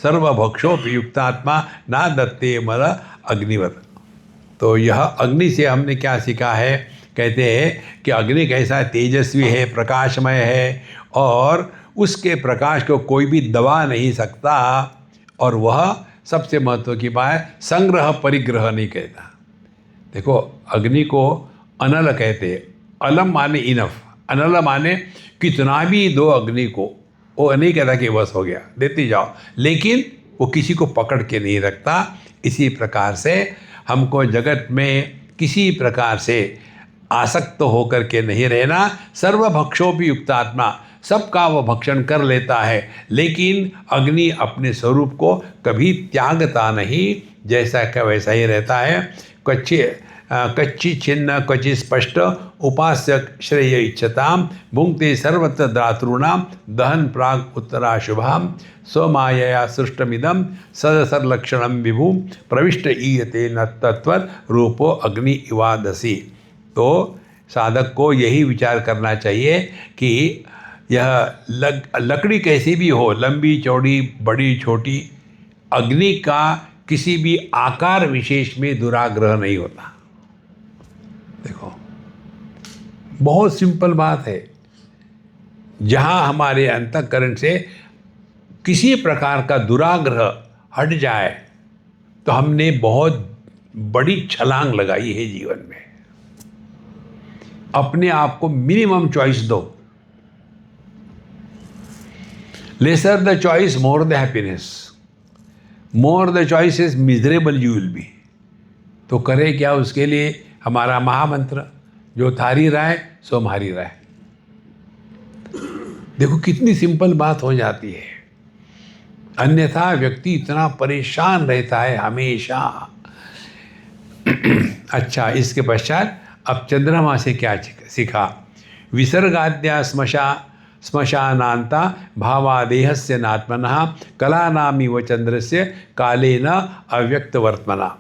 सर्वभक्षोपयुक्तात्मा ना दत्ते मल अग्निवत। तो यह अग्नि से हमने क्या सीखा है, कहते हैं कि अग्नि कैसा तेजस्वी है, प्रकाशमय है और उसके प्रकाश को कोई भी दबा नहीं सकता। और वह सबसे महत्व की बात है, संग्रह परिग्रह नहीं कहता। देखो अग्नि को अनल कहते हैं, अलम माने इनफ, अनल माने कितना भी दो अग्नि को, वो नहीं कहता कि बस हो गया देती जाओ, लेकिन वो किसी को पकड़ के नहीं रखता। इसी प्रकार से हमको जगत में किसी प्रकार से आसक्त होकर के नहीं रहना। सर्वभक्षोपि युक्त आत्मा, सबका वो भक्षण कर लेता है, लेकिन अग्नि अपने स्वरूप को कभी त्यागता नहीं, जैसा का वैसा ही रहता है। कच्ची छिन्न क्वचि स्पष्ट उपास्य श्रेय इच्छताम भुंक्ते सर्वत्र दातॄणाम दहन प्राग उत्तराशुभाम स्वमायया सृष्टमिदम सदसरलक्षणम विभु प्रविष्ट ईयते न तत्वर रूपो अग्नि इवादसी। तो साधक को यही विचार करना चाहिए कि यह लकड़ी कैसी भी हो, लंबी चौड़ी बड़ी छोटी, अग्नि का किसी भी आकार विशेष में दुराग्रह नहीं होता। देखो बहुत सिंपल बात है। जहाँ हमारे अंतःकरण से किसी प्रकार का दुराग्रह हट जाए तो हमने बहुत बड़ी छलांग लगाई है जीवन में। अपने आप को मिनिमम चॉइस दो। Laser the choice more the happiness, more the choice is miserable you will B. तो करे क्या उसके लिए हमारा महामंत्र, जो थारी राय सो हमारी राय। देखो कितनी सिंपल बात हो जाती है, अन्यथा व्यक्ति इतना परेशान रहता है हमेशा। अच्छा, इसके पश्चात अब चंद्रमा से क्या सीखा। विसर्गाद्या श्मशानांता भावादेहस्य नात्मनः कलानामिव चंद्रस्य कालेन अव्यक्तवर्त्मना।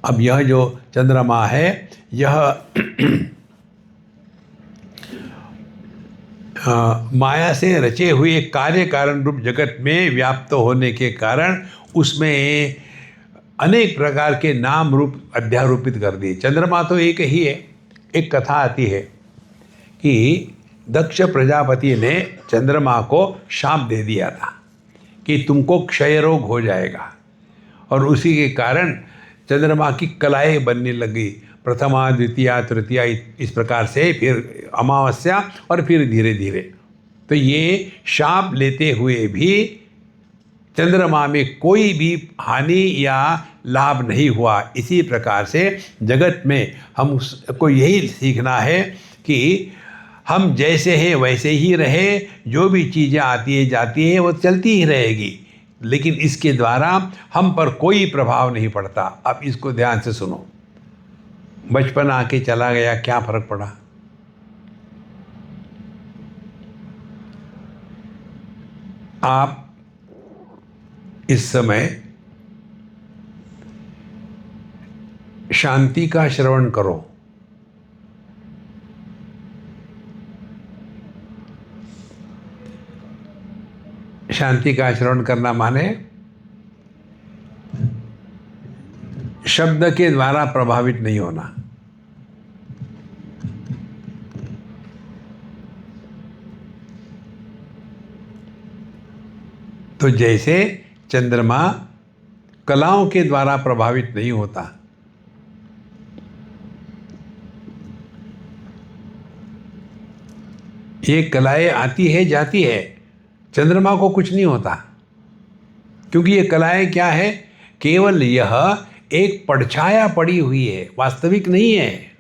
अब यह जो चंद्रमा है यह माया से रचे हुए कार्य कारण रूप जगत में व्याप्त होने के कारण उसमें अनेक प्रकार के नाम रूप अध्यारोपित कर दिए। चंद्रमा तो एक ही है। एक कथा आती है कि दक्ष प्रजापति ने चंद्रमा को शाप दे दिया था कि तुमको क्षय रोग हो जाएगा, और उसी के कारण चंद्रमा की कलाएँ बनने लगी, प्रथमा द्वितीया तृतीया इस प्रकार से, फिर अमावस्या और फिर धीरे धीरे। तो ये शाप लेते हुए भी चंद्रमा में कोई भी हानि या लाभ नहीं हुआ। इसी प्रकार से जगत में हमको यही सीखना है कि हम जैसे हैं वैसे ही रहे। जो भी चीज़ें आती है जाती है वो चलती ही रहेगी, लेकिन इसके द्वारा हम पर कोई प्रभाव नहीं पड़ता। अब इसको ध्यान से सुनो। बचपन आके चला गया, क्या फर्क पड़ा? आप इस समय शांति का श्रवण करो। शांति का श्रवण करना माने शब्द के द्वारा प्रभावित नहीं होना। तो जैसे चंद्रमा कलाओं के द्वारा प्रभावित नहीं होता, ये कलाएं आती है जाती है, चंद्रमा को कुछ नहीं होता, क्योंकि ये कलाएं क्या है? केवल यह एक परछाया पड़ी हुई है, वास्तविक नहीं है।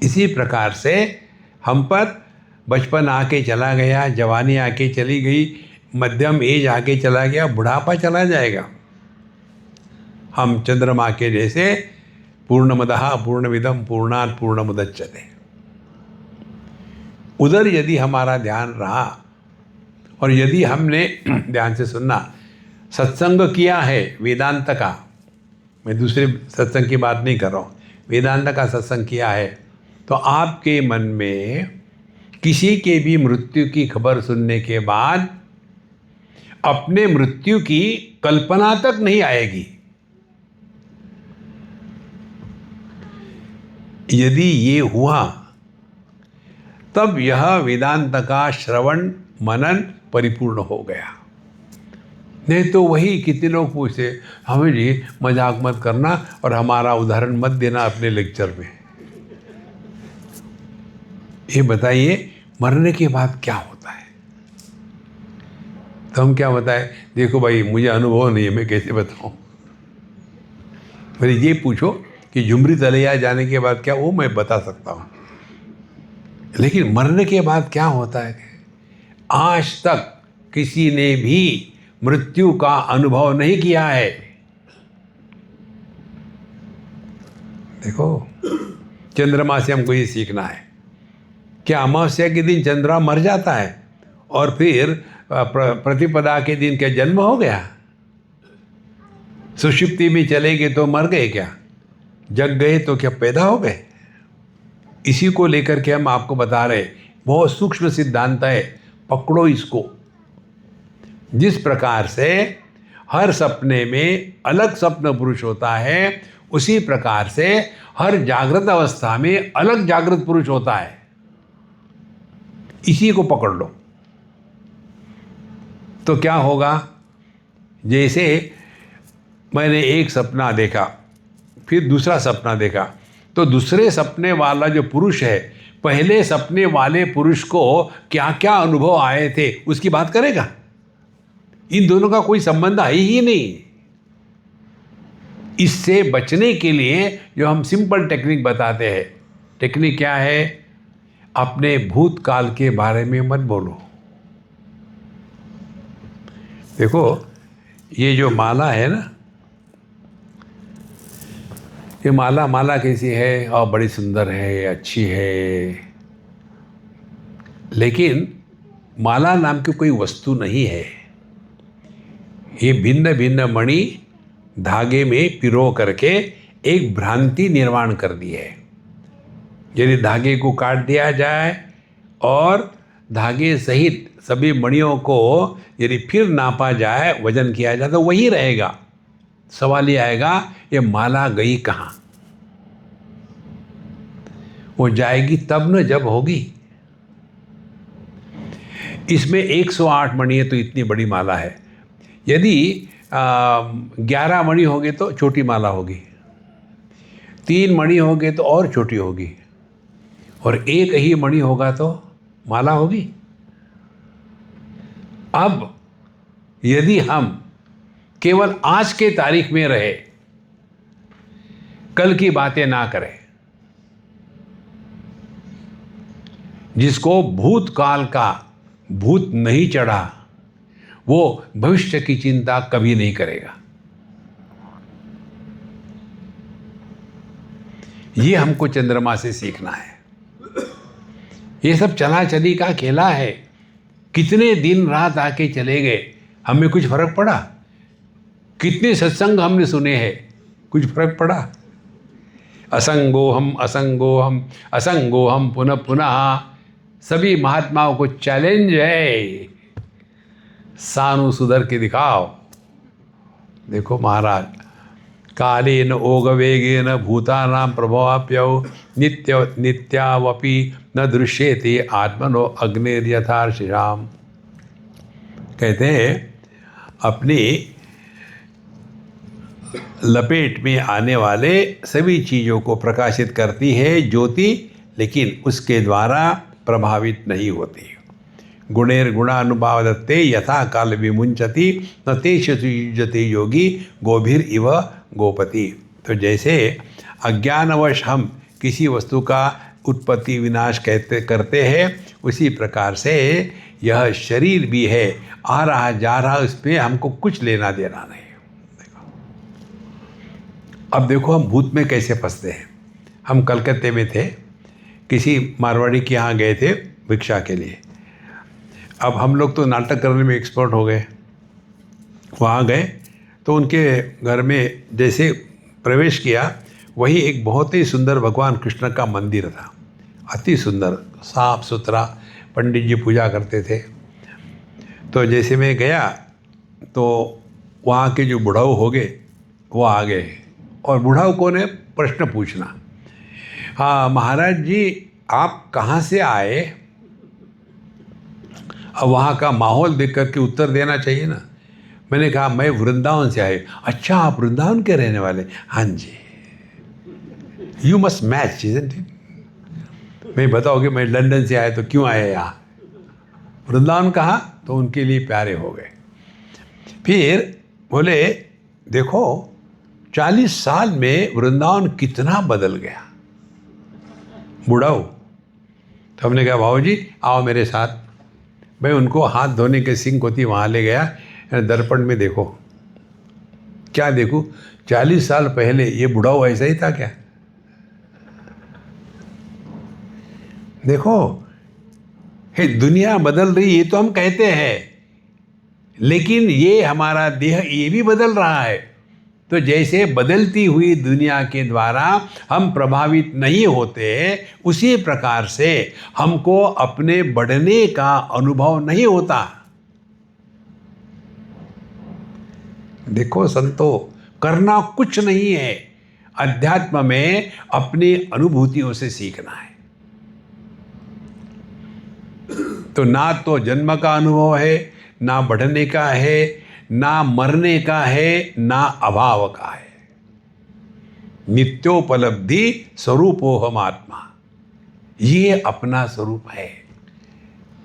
इसी प्रकार से हम पर बचपन आके चला गया, जवानी आके चली गई, मध्यम एज आके चला गया, बुढ़ापा चला जाएगा। हम चंद्रमा के जैसे पूर्णमदः पूर्णमिदं पूर्णात् पूर्णमुदच्यते, उधर यदि हमारा ध्यान रहा और यदि हमने ध्यान से सुनना, सत्संग किया है वेदांत का, मैं दूसरे सत्संग की बात नहीं कर रहा हूँ, वेदांत का सत्संग किया है, तो आपके मन में किसी के भी मृत्यु की खबर सुनने के बाद अपने मृत्यु की कल्पना तक नहीं आएगी। यदि ये हुआ तब यह वेदांत का श्रवण मनन परिपूर्ण हो गया। नहीं तो वही कितने लोग पूछते, हमें जी मजाक मत करना और हमारा उदाहरण मत देना अपने लेक्चर में। ये बताइए मरने के बाद क्या होता है? तो हम क्या बताएं? देखो भाई मुझे अनुभव नहीं है, मैं कैसे बताऊं। मेरे ये पूछो कि झुमरी तलैया जाने के बाद क्या, वो मैं बता सकता हूँ, लेकिन मरने के बाद क्या होता है आज तक किसी ने भी मृत्यु का अनुभव नहीं किया है। देखो चंद्रमा से हमको ये सीखना है कि अमावस्या के दिन चंद्रमा मर जाता है और फिर प्रतिपदा के दिन क्या जन्म हो गया? सुषुप्ति में चले गए तो मर गए क्या? जग गए तो क्या पैदा हो गए? इसी को लेकर के हम आपको बता रहे, बहुत सूक्ष्म सिद्धांत है, पकड़ो इसको। जिस प्रकार से हर सपने में अलग स्वप्न पुरुष होता है, उसी प्रकार से हर जागृत अवस्था में अलग जागृत पुरुष होता है। इसी को पकड़ लो तो क्या होगा? जैसे मैंने एक सपना देखा, फिर दूसरा सपना देखा, तो दूसरे सपने वाला जो पुरुष है पहले सपने वाले पुरुष को क्या क्या अनुभव आए थे उसकी बात करेगा? इन दोनों का कोई संबंध है ही नहीं। इससे बचने के लिए जो हम सिंपल टेक्निक बताते हैं, टेक्निक क्या है? अपने भूतकाल के बारे में मत बोलो। देखो ये जो माला है ना, ये माला कैसी है? और बड़ी सुंदर है, अच्छी है, लेकिन माला नाम की कोई वस्तु नहीं है। ये भिन्न भिन्न मणि धागे में पिरो करके एक भ्रांति निर्माण कर दी है। यदि धागे को काट दिया जाए और धागे सहित सभी मणियों को यदि फिर नापा जाए, वजन किया जाए, तो वही रहेगा। सवाल ये आएगा, ये माला गई कहाँ? वो जाएगी तब न जब होगी। इसमें 108 मणि है तो इतनी बड़ी माला है। यदि 11 मणि होंगे तो छोटी माला होगी, 3 मणि होंगे तो और छोटी होगी, और एक ही मणि होगा तो माला होगी। अब यदि हम केवल आज के तारीख में रहे, कल की बातें ना करें, जिसको भूतकाल का भूत नहीं चढ़ा वो भविष्य की चिंता कभी नहीं करेगा। ये हमको चंद्रमा से सीखना है। ये सब चला चली का खेला है। कितने दिन रात आके चले गए, हमें कुछ फर्क पड़ा? कितने सत्संग हमने सुने हैं, कुछ फर्क पड़ा? असंगोहम असंगोहम असंगोहम पुनः पुनः, सभी महात्माओं को चैलेंज है, सानु सुधर के दिखाओ। देखो महाराज, कालेन ओगवेगेन भूतानां प्रभावाप्यौ नित्यावपि न दृश्येते आत्मनो अग्निर्यथार्षिषाम। कहते हैं अपनी लपेट में आने वाले सभी चीज़ों को प्रकाशित करती है ज्योति, लेकिन उसके द्वारा प्रभावित नहीं होती। गुणैर्गुणानुभावदत्ते यथा काल विमुंचति न तेषु युज्यते योगी गोभिर इव गोपति। तो जैसे अज्ञानवश हम किसी वस्तु का उत्पत्ति विनाश करते हैं, उसी प्रकार से यह शरीर भी है, आ रहा जा रहा, उसमें हमको कुछ लेना देना नहीं। अब देखो हम भूत में कैसे फंसते हैं। हम कलकत्ते में थे, किसी मारवाड़ी के यहाँ गए थे भिक्षा के लिए। अब हम लोग तो नाटक करने में एक्सपर्ट हो गए। वहाँ गए तो उनके घर में जैसे प्रवेश किया, वही एक बहुत ही सुंदर भगवान कृष्ण का मंदिर था, अति सुंदर, साफ सुथरा, पंडित जी पूजा करते थे। तो जैसे मैं गया तो वहाँ के जो बुढ़ाऊ हो गए वो आ गए, और बुढ़ाऊ को ने प्रश्न पूछना, हाँ महाराज जी आप कहाँ से आए? अब वहाँ का माहौल देख करके उत्तर देना चाहिए ना। मैंने कहा मैं वृंदावन से आए। अच्छा आप वृंदावन के रहने वाले? हाँ जी। You must match, isn't it? मैं बताओगे मैं लंदन से आया तो क्यों आया यहाँ? वृंदावन कहा तो उनके लिए प्यारे हो गए। फिर बोले देखो 40 साल में वृंदावन कितना बदल गया। बुढ़ाऊ। तो हमने कहा भाऊ जी आओ मेरे साथ। मैं उनको हाथ धोने के सिंक होती वहाँ ले गया। दर्पण में देखो। क्या देखूं? 40 साल पहले ये बुढ़ाऊ ऐसा ही था क्या? देखो हे दुनिया बदल रही, ये तो हम कहते हैं, लेकिन ये हमारा देह ये भी बदल रहा है। तो जैसे बदलती हुई दुनिया के द्वारा हम प्रभावित नहीं होते, उसी प्रकार से हमको अपने बढ़ने का अनुभव नहीं होता। देखो संतो, करना कुछ नहीं है, अध्यात्म में अपनी अनुभूतियों से सीखना है। तो ना तो जन्म का अनुभव है, ना बढ़ने का है, ना मरने का है, ना अभाव का है। नित्योपलब्धि स्वरूपोहम आत्मा, ये अपना स्वरूप है।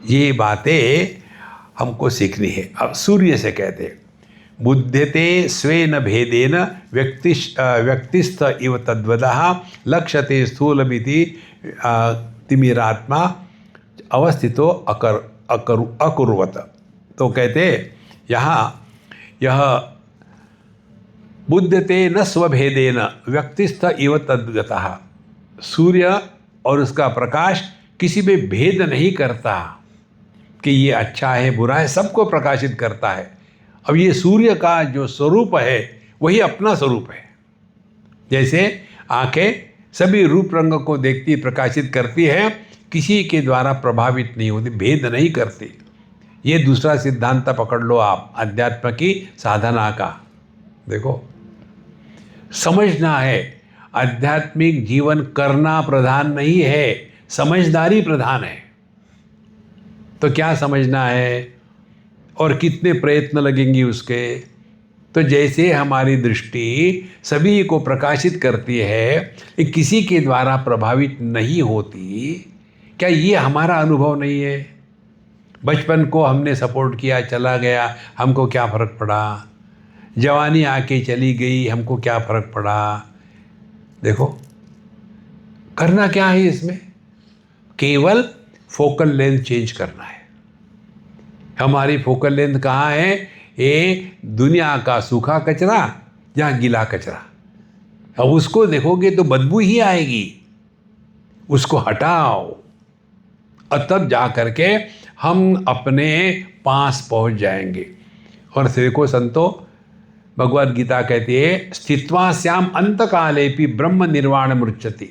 ये बातें हमको सीखनी है। अब सूर्य से कहते हैं बुध्यते स्वेन भेदेन व्यक्तिस्थ इव तद्वदः लक्ष्यते स्थूलमिति तिमिरात्मा अवस्थितो अकुर्वत। तो कहते यहाँ यह बुध्यते न स्वभेदेन व्यक्तिस्थ इव तद्गतः, सूर्य और उसका प्रकाश किसी में भेद नहीं करता कि ये अच्छा है बुरा है, सबको प्रकाशित करता है। अब ये सूर्य का जो स्वरूप है वही अपना स्वरूप है। जैसे आंखें सभी रूप रंग को देखती प्रकाशित करती है, किसी के द्वारा प्रभावित नहीं होती, भेद नहीं करती। ये दूसरा सिद्धांत पकड़ लो आप अध्यात्म की साधना का। देखो समझना है। आध्यात्मिक जीवन करना प्रधान नहीं है, समझदारी प्रधान है। तो क्या समझना है और कितने प्रयत्न लगेंगे उसके। तो जैसे हमारी दृष्टि सभी को प्रकाशित करती है, ये किसी के द्वारा प्रभावित नहीं होती, क्या ये हमारा अनुभव नहीं है। बचपन को हमने सपोर्ट किया, चला गया, हमको क्या फ़र्क पड़ा। जवानी आके चली गई, हमको क्या फ़र्क पड़ा। देखो करना क्या है इसमें, केवल फोकल लेंथ चेंज करना है। हमारी फोकल लेंथ कहाँ है, ये दुनिया का सूखा कचरा या गीला कचरा। अब उसको देखोगे तो बदबू ही आएगी, उसको हटाओ और तब जा करके हम अपने पास पहुंच जाएंगे। और देखो संतो, भगवद गीता कहती है स्थित्वा श्याम अंतकालेपि ब्रह्म निर्वाण मृच्छति।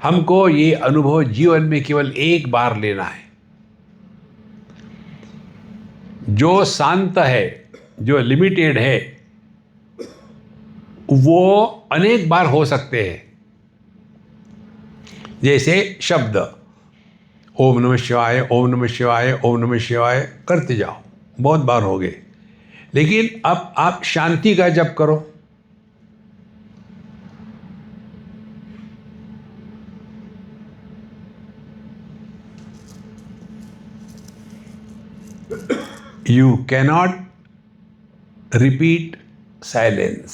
हमको ये अनुभव जीवन में केवल एक बार लेना है। जो शांत है, जो लिमिटेड है, वो अनेक बार हो सकते हैं। जैसे शब्द ओम नमः शिवाय, ओम नमः शिवाय, ओम नमः शिवाय करते जाओ, बहुत बार हो गए। लेकिन अब आप शांति का जप करो। You cannot repeat silence.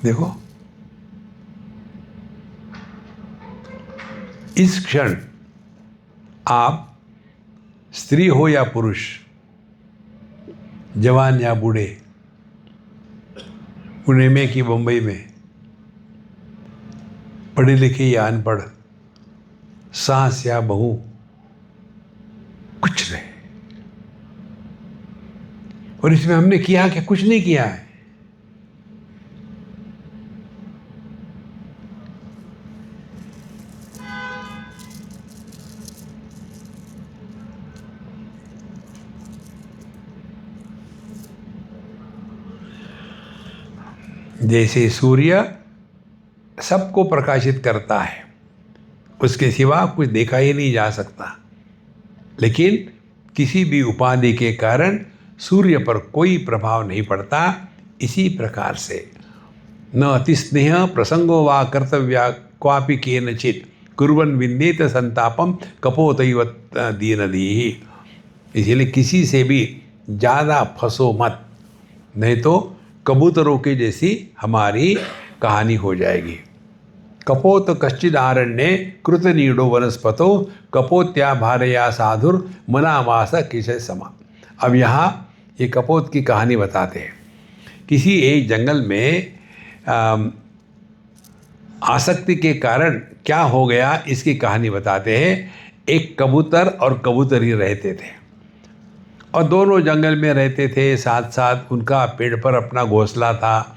देखो इस क्षण आप स्त्री हो या पुरुष, जवान या बूढ़े, पुणे में कि मुंबई में, पढ़े लिखे या अनपढ़, सास या बहू, कुछ नहीं। और इसमें हमने किया कि कुछ नहीं किया है। जैसे सूर्य सबको प्रकाशित करता है, उसके सिवा कुछ देखा ही नहीं जा सकता, लेकिन किसी भी उपाधि के कारण सूर्य पर कोई प्रभाव नहीं पड़ता। इसी प्रकार से न अतिस्नेह प्रसंगो वा कर्तव्या क्वापि केनचित् कुर्वन् विन्देत संतापम कपोतैव दीनधीः। इसीलिए किसी से भी ज़्यादा फंसो मत, नहीं तो कबूतरों की जैसी हमारी कहानी हो जाएगी। कपोत कश्चिदारण्ये कृतनीडो वनस्पतो कपोत्या भारया साधुर मनावास किसे समा। अब यहाँ ये कपोत की कहानी बताते हैं। किसी एक जंगल में आसक्ति के कारण क्या हो गया, इसकी कहानी बताते हैं। एक कबूतर और कबूतरी रहते थे और दोनों जंगल में रहते थे, साथ साथ उनका पेड़ पर अपना घोंसला था।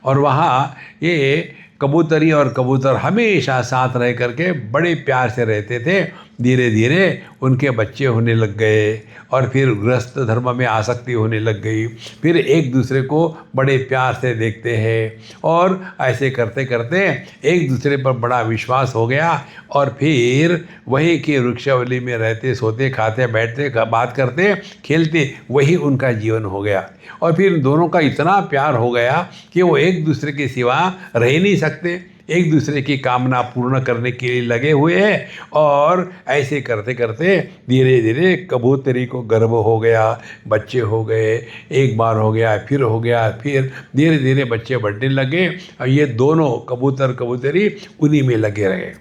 और वहाँ ये कबूतरी और कबूतर हमेशा साथ रह करके बड़े प्यार से रहते थे। धीरे धीरे उनके बच्चे होने लग गए और फिर गृहस्थ धर्म में आसक्ति होने लग गई। फिर एक दूसरे को बड़े प्यार से देखते हैं और ऐसे करते करते एक दूसरे पर बड़ा विश्वास हो गया। और फिर वही के वृक्षावली में रहते, सोते, खाते, बैठते, बात करते, खेलते, वही उनका जीवन हो गया। और फिर दोनों का इतना प्यार हो गया कि वो एक दूसरे के सिवा रह ही नहीं सकते, एक दूसरे की कामना पूर्ण करने के लिए लगे हुए हैं। और ऐसे करते करते धीरे धीरे कबूतरी को गर्भ हो गया, बच्चे हो गए, एक बार हो गया, फिर हो गया, फिर धीरे धीरे बच्चे बढ़ने लगे और ये दोनों कबूतर कबूतरी उन्हीं में लगे रहे।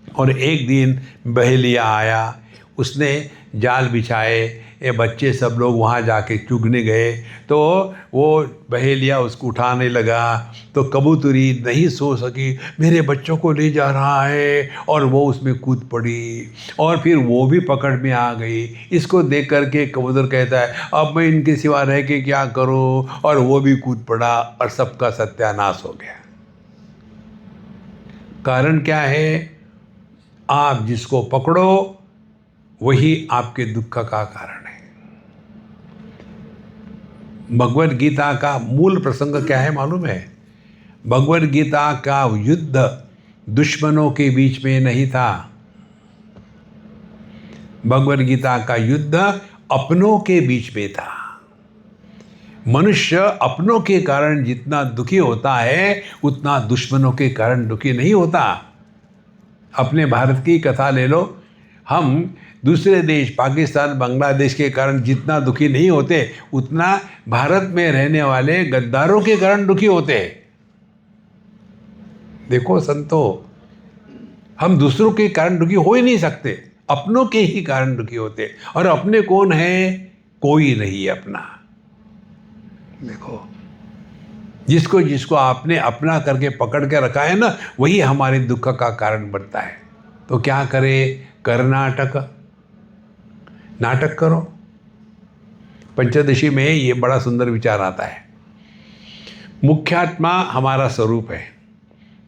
और एक दिन बहेलिया आया, उसने जाल बिछाए, ये बच्चे सब लोग वहाँ जाके चुगने गए तो वो बहेलिया उसको उठाने लगा। तो कबूतरी नहीं सो सकी, मेरे बच्चों को ले जा रहा है, और वो उसमें कूद पड़ी और फिर वो भी पकड़ में आ गई। इसको देख करके कबूतर कहता है अब मैं इनके सिवा रह के क्या करूं, और वो भी कूद पड़ा और सबका सत्यानाश हो गया। कारण क्या है, आप जिसको पकड़ो वही आपके दुख का कारण है। भगवद गीता का मूल प्रसंग क्या है मालूम है? भगवद गीता का युद्ध दुश्मनों के बीच में नहीं था। भगवद गीता का युद्ध अपनों के बीच में था। मनुष्य अपनों के कारण जितना दुखी होता है उतना दुश्मनों के कारण दुखी नहीं होता। अपने भारत की कथा ले लो, हम दूसरे देश पाकिस्तान बांग्लादेश के कारण जितना दुखी नहीं होते उतना भारत में रहने वाले गद्दारों के कारण दुखी होते हैं। देखो संतो, हम दूसरों के कारण दुखी हो ही नहीं सकते, अपनों के ही कारण दुखी होते। और अपने कौन है? कोई नहीं अपना। देखो, जिसको जिसको आपने अपना करके पकड़ के रखा है ना, वही हमारे दुख का कारण बनता है। तो क्या करे? कर्नाटक नाटक करो। पंचदशी में ये बड़ा सुंदर विचार आता है। मुख्यात्मा हमारा स्वरूप है,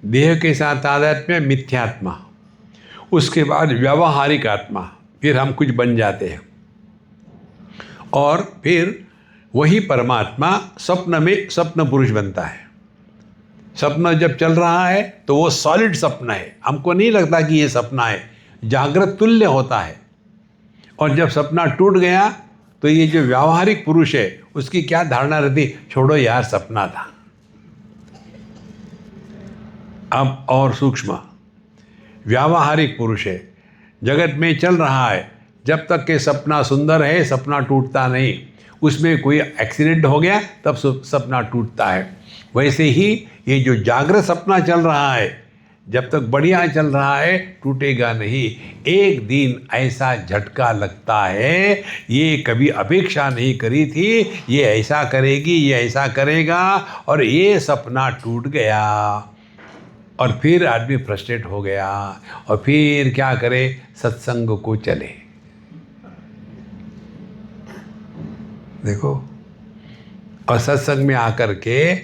देह के साथ तादात्म्य मिथ्यात्मा, उसके बाद व्यावहारिक आत्मा, फिर हम कुछ बन जाते हैं और फिर वही परमात्मा स्वप्न में स्वप्न पुरुष बनता है। सपना जब चल रहा है तो वो सॉलिड सपना है, हमको नहीं लगता कि ये सपना है, जागृत तुल्य होता है। और जब सपना टूट गया तो ये जो व्यावहारिक पुरुष है उसकी क्या धारणा रहती? छोड़ो यार, सपना था। अब और सूक्ष्म व्यावहारिक पुरुष है, जगत में चल रहा है, जब तक के सपना सुंदर है सपना टूटता नहीं, उसमें कोई एक्सीडेंट हो गया तब सपना टूटता है। वैसे ही ये जो जागृत सपना चल रहा है, जब तक बढ़िया चल रहा है टूटेगा नहीं। एक दिन ऐसा झटका लगता है, ये कभी अपेक्षा नहीं करी थी, ये ऐसा करेगी, ये ऐसा करेगा, और ये सपना टूट गया। और फिर आदमी फ्रस्ट्रेट हो गया और फिर क्या करे? सत्संग को चले। देखो, और सत्संग में आकर के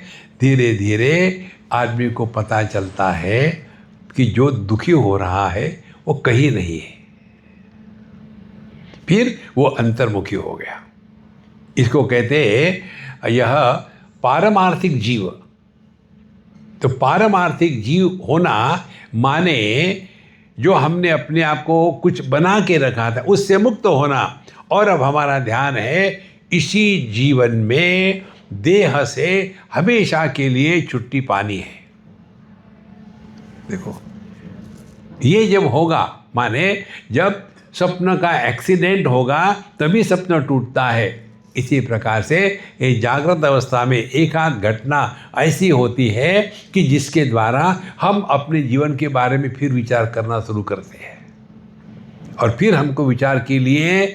धीरे धीरे आदमी को पता चलता है कि जो दुखी हो रहा है वो कहीं नहीं है। फिर वो अंतर्मुखी हो गया। इसको कहते हैं यह पारमार्थिक जीव। तो पारमार्थिक जीव होना माने जो हमने अपने आप को कुछ बना के रखा था उससे मुक्त होना, और अब हमारा ध्यान है इसी जीवन में देह से हमेशा के लिए छुट्टी पानी है। देखो, ये जब होगा, माने जब स्वप्न का एक्सीडेंट होगा तभी स्वप्न टूटता है। इसी प्रकार से ये जागृत अवस्था में एक आध घटना ऐसी होती है कि जिसके द्वारा हम अपने जीवन के बारे में फिर विचार करना शुरू करते हैं। और फिर हमको विचार के लिए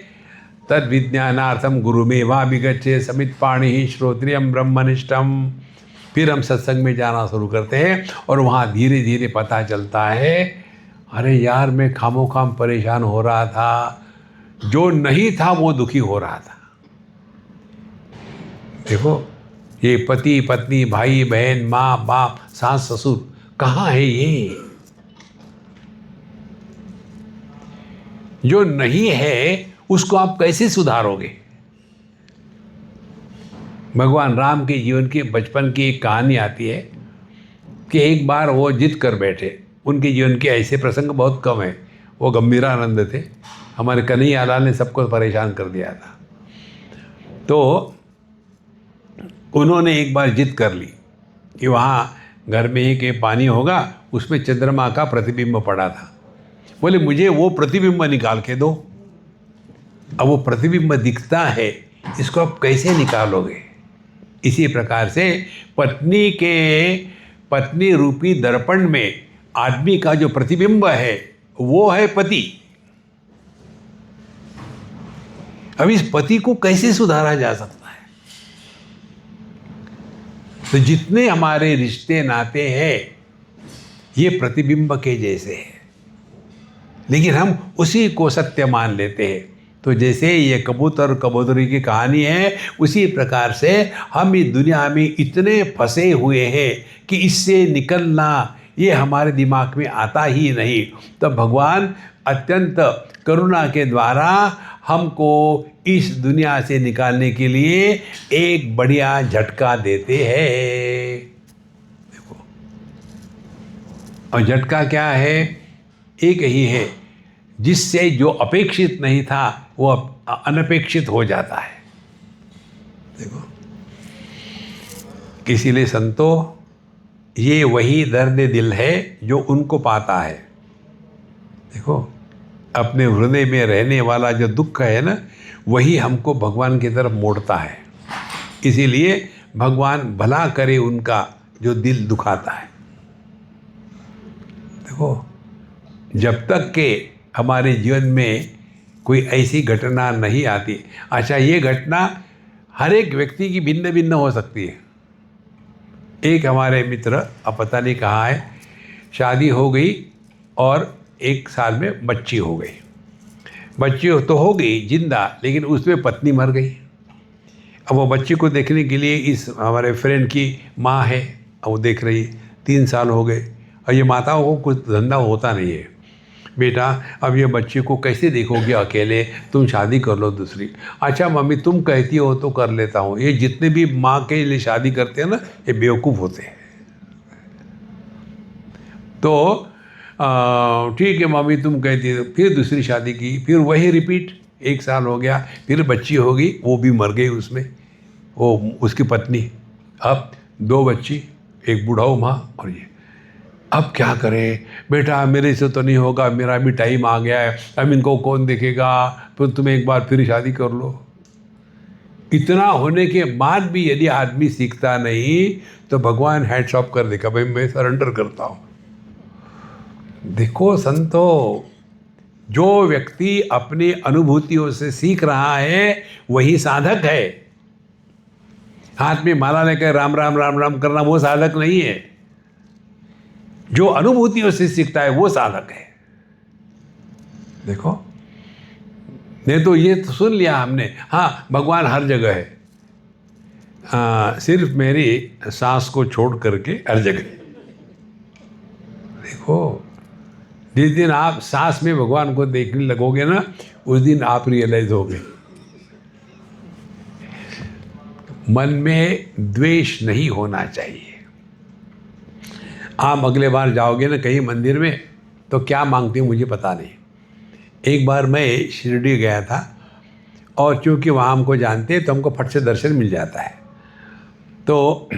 तद विज्ञानार्थम गुरुमेवा विगच्छे समित पाणि श्रोत्रियम ब्रह्मनिष्ठम, फिर हम सत्संग में जाना शुरू करते हैं और वहाँ धीरे धीरे पता चलता है, अरे यार मैं खामोखाम परेशान हो रहा था, जो नहीं था वो दुखी हो रहा था। देखो, ये पति पत्नी भाई बहन माँ बाप सास ससुर कहाँ है? ये जो नहीं है उसको आप कैसे सुधारोगे? भगवान राम के जीवन की बचपन की एक कहानी आती है कि एक बार वो जिद कर बैठे। उनके जीवन के ऐसे प्रसंग बहुत कम है। वो गंभीरानंद थे, हमारे कन्हैयालाल ने सबको परेशान कर दिया था। तो उन्होंने एक बार जिद कर ली कि वहाँ घर में ही के पानी होगा, उसमें चंद्रमा का प्रतिबिंब पड़ा था। बोले मुझे वो प्रतिबिंब निकाल के दो। अब वो प्रतिबिंब दिखता है, इसको आप कैसे निकालोगे? इसी प्रकार से पत्नी रूपी दर्पण में आदमी का जो प्रतिबिंब है वो है पति। अब इस पति को कैसे सुधारा जा सकता है? तो जितने हमारे रिश्ते नाते हैं ये प्रतिबिंब के जैसे हैं, लेकिन हम उसी को सत्य मान लेते हैं। तो जैसे ये कबूतर कबूतरी की कहानी है, उसी प्रकार से हम इस दुनिया में इतने फंसे हुए हैं कि इससे निकलना ये हमारे दिमाग में आता ही नहीं। तो भगवान अत्यंत करुणा के द्वारा हमको इस दुनिया से निकालने के लिए एक बढ़िया झटका देते हैं। देखो, और झटका क्या है? एक ही है, जिससे जो अपेक्षित नहीं था वो अनपेक्षित हो जाता है। देखो, इसीलिए संतो, ये वही दर्द दिल है जो उनको पाता है। देखो, अपने हृदय में रहने वाला जो दुख है ना, वही हमको भगवान की तरफ मोड़ता है। इसीलिए भगवान भला करे उनका जो दिल दुखाता है। देखो, जब तक के हमारे जीवन में कोई ऐसी घटना नहीं आती, अच्छा ये घटना हर एक व्यक्ति की भिन्न भिन्न हो सकती है। एक हमारे मित्र, अब पता नहीं कहाँ है, शादी हो गई और 1 साल में बच्ची हो गई। बच्ची तो हो गई जिंदा, लेकिन उसमें पत्नी मर गई। अब वो बच्ची को देखने के लिए इस हमारे फ्रेंड की माँ है, अब वो देख रही। 3 साल हो गए और ये माताओं को कुछ धंधा होता नहीं है। बेटा, अब ये बच्चे को कैसे देखोगे अकेले, तुम शादी कर लो दूसरी। अच्छा मम्मी, तुम कहती हो तो कर लेता हूँ। ये जितने भी माँ के लिए शादी करते हैं ना, ये बेवकूफ़ होते हैं। तो ठीक है मम्मी, तुम कहती हो। फिर दूसरी शादी की, फिर वही रिपीट। 1 साल हो गया, फिर बच्ची हो गई, वो भी मर गई उसमें, वो उसकी पत्नी। अब 2 बच्ची, एक बुढ़ाऊ माँ और ये। अब क्या करें बेटा, मेरे से तो नहीं होगा, मेरा भी टाइम आ गया है, अब इनको कौन देखेगा, फिर तुम एक बार फिर शादी कर लो। इतना होने के बाद भी यदि आदमी सीखता नहीं तो भगवान हैंड्स ऑफ कर देगा, भाई मैं सरेंडर करता हूँ। देखो संतो, जो व्यक्ति अपनी अनुभूतियों से सीख रहा है वही साधक है। हाथ में माला लेकर राम राम राम राम करना वो साधक नहीं है। जो अनुभूतियों से सीखता है वो साधक है। देखो, नहीं तो ये तो सुन लिया हमने, हाँ भगवान हर जगह है, सिर्फ मेरी सांस को छोड़ करके हर जगह। देखो, जिस दिन आप सांस में भगवान को देखने लगोगे ना, उस दिन आप रियलाइज होगे। मन में द्वेष नहीं होना चाहिए। आप अगले बार जाओगे ना कहीं मंदिर में, तो क्या मांगते हैं मुझे पता नहीं। एक बार मैं शिरडी गया था और चूँकि वहाँ हमको जानते हैं तो हमको फट से दर्शन मिल जाता है। तो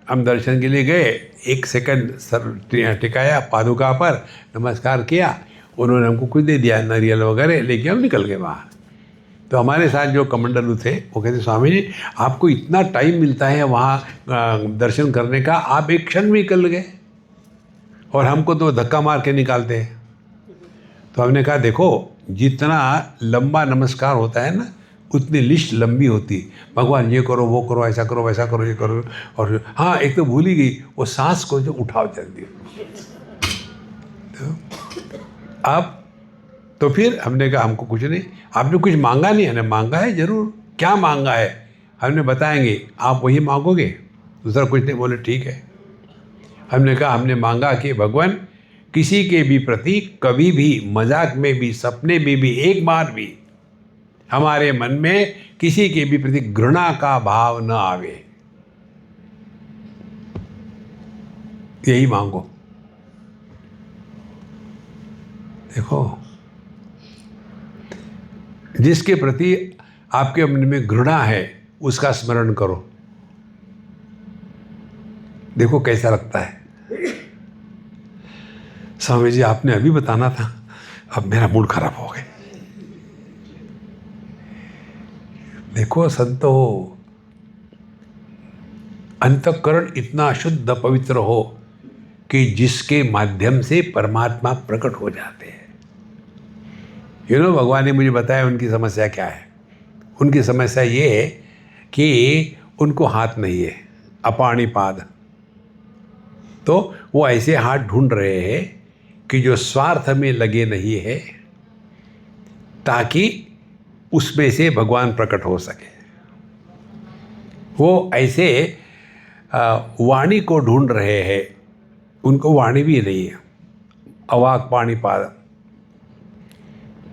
हम दर्शन के लिए गए, 1 सेकंड सर टिकाया पादुका पर, नमस्कार किया, उन्होंने हमको कुछ दे दिया, नारियल वगैरह लेके हम निकल गए बाहर। तो हमारे साथ जो कमांडर थे वो कहते, स्वामी जी आपको इतना टाइम मिलता है वहाँ दर्शन करने का, आप एक क्षण में निकल गए और हमको तो धक्का मार के निकालते हैं। तो हमने कहा देखो, जितना लंबा नमस्कार होता है ना, उतनी लिस्ट लंबी होती। भगवान ये करो, वो करो, ऐसा करो, वैसा करो, ये करो। और हाँ, एक तो भूल ही गई, वो सांस को जो उठाओ जल्दी। तो अब तो फिर हमने कहा हमको कुछ नहीं, आपने कुछ मांगा नहीं। हमने मांगा है जरूर, क्या मांगा है हमने बताएंगे, आप वही मांगोगे, दूसरा कुछ नहीं। बोले ठीक है। हमने कहा हमने मांगा कि भगवान किसी के भी प्रति कभी भी, मजाक में भी, सपने में भी, एक बार भी हमारे मन में किसी के भी प्रति घृणा का भाव न आवे, यही मांगो। देखो, जिसके प्रति आपके मन में घृणा है उसका स्मरण करो, देखो कैसा लगता है। स्वामी जी आपने अभी बताना था, अब मेरा मूड खराब हो गया। देखो संतो, अंतःकरण इतना शुद्ध पवित्र हो कि जिसके माध्यम से परमात्मा प्रकट हो जाते हैं। भगवान ने मुझे बताया उनकी समस्या क्या है। उनकी समस्या ये है कि उनको हाथ नहीं है, अपाणिपाद। तो वो ऐसे हाथ ढूंढ रहे हैं कि जो स्वार्थ में लगे नहीं है, ताकि उसमें से भगवान प्रकट हो सके। वो ऐसे वाणी को ढूंढ रहे हैं, उनको वाणी भी नहीं है, अवाक पाणिपाद।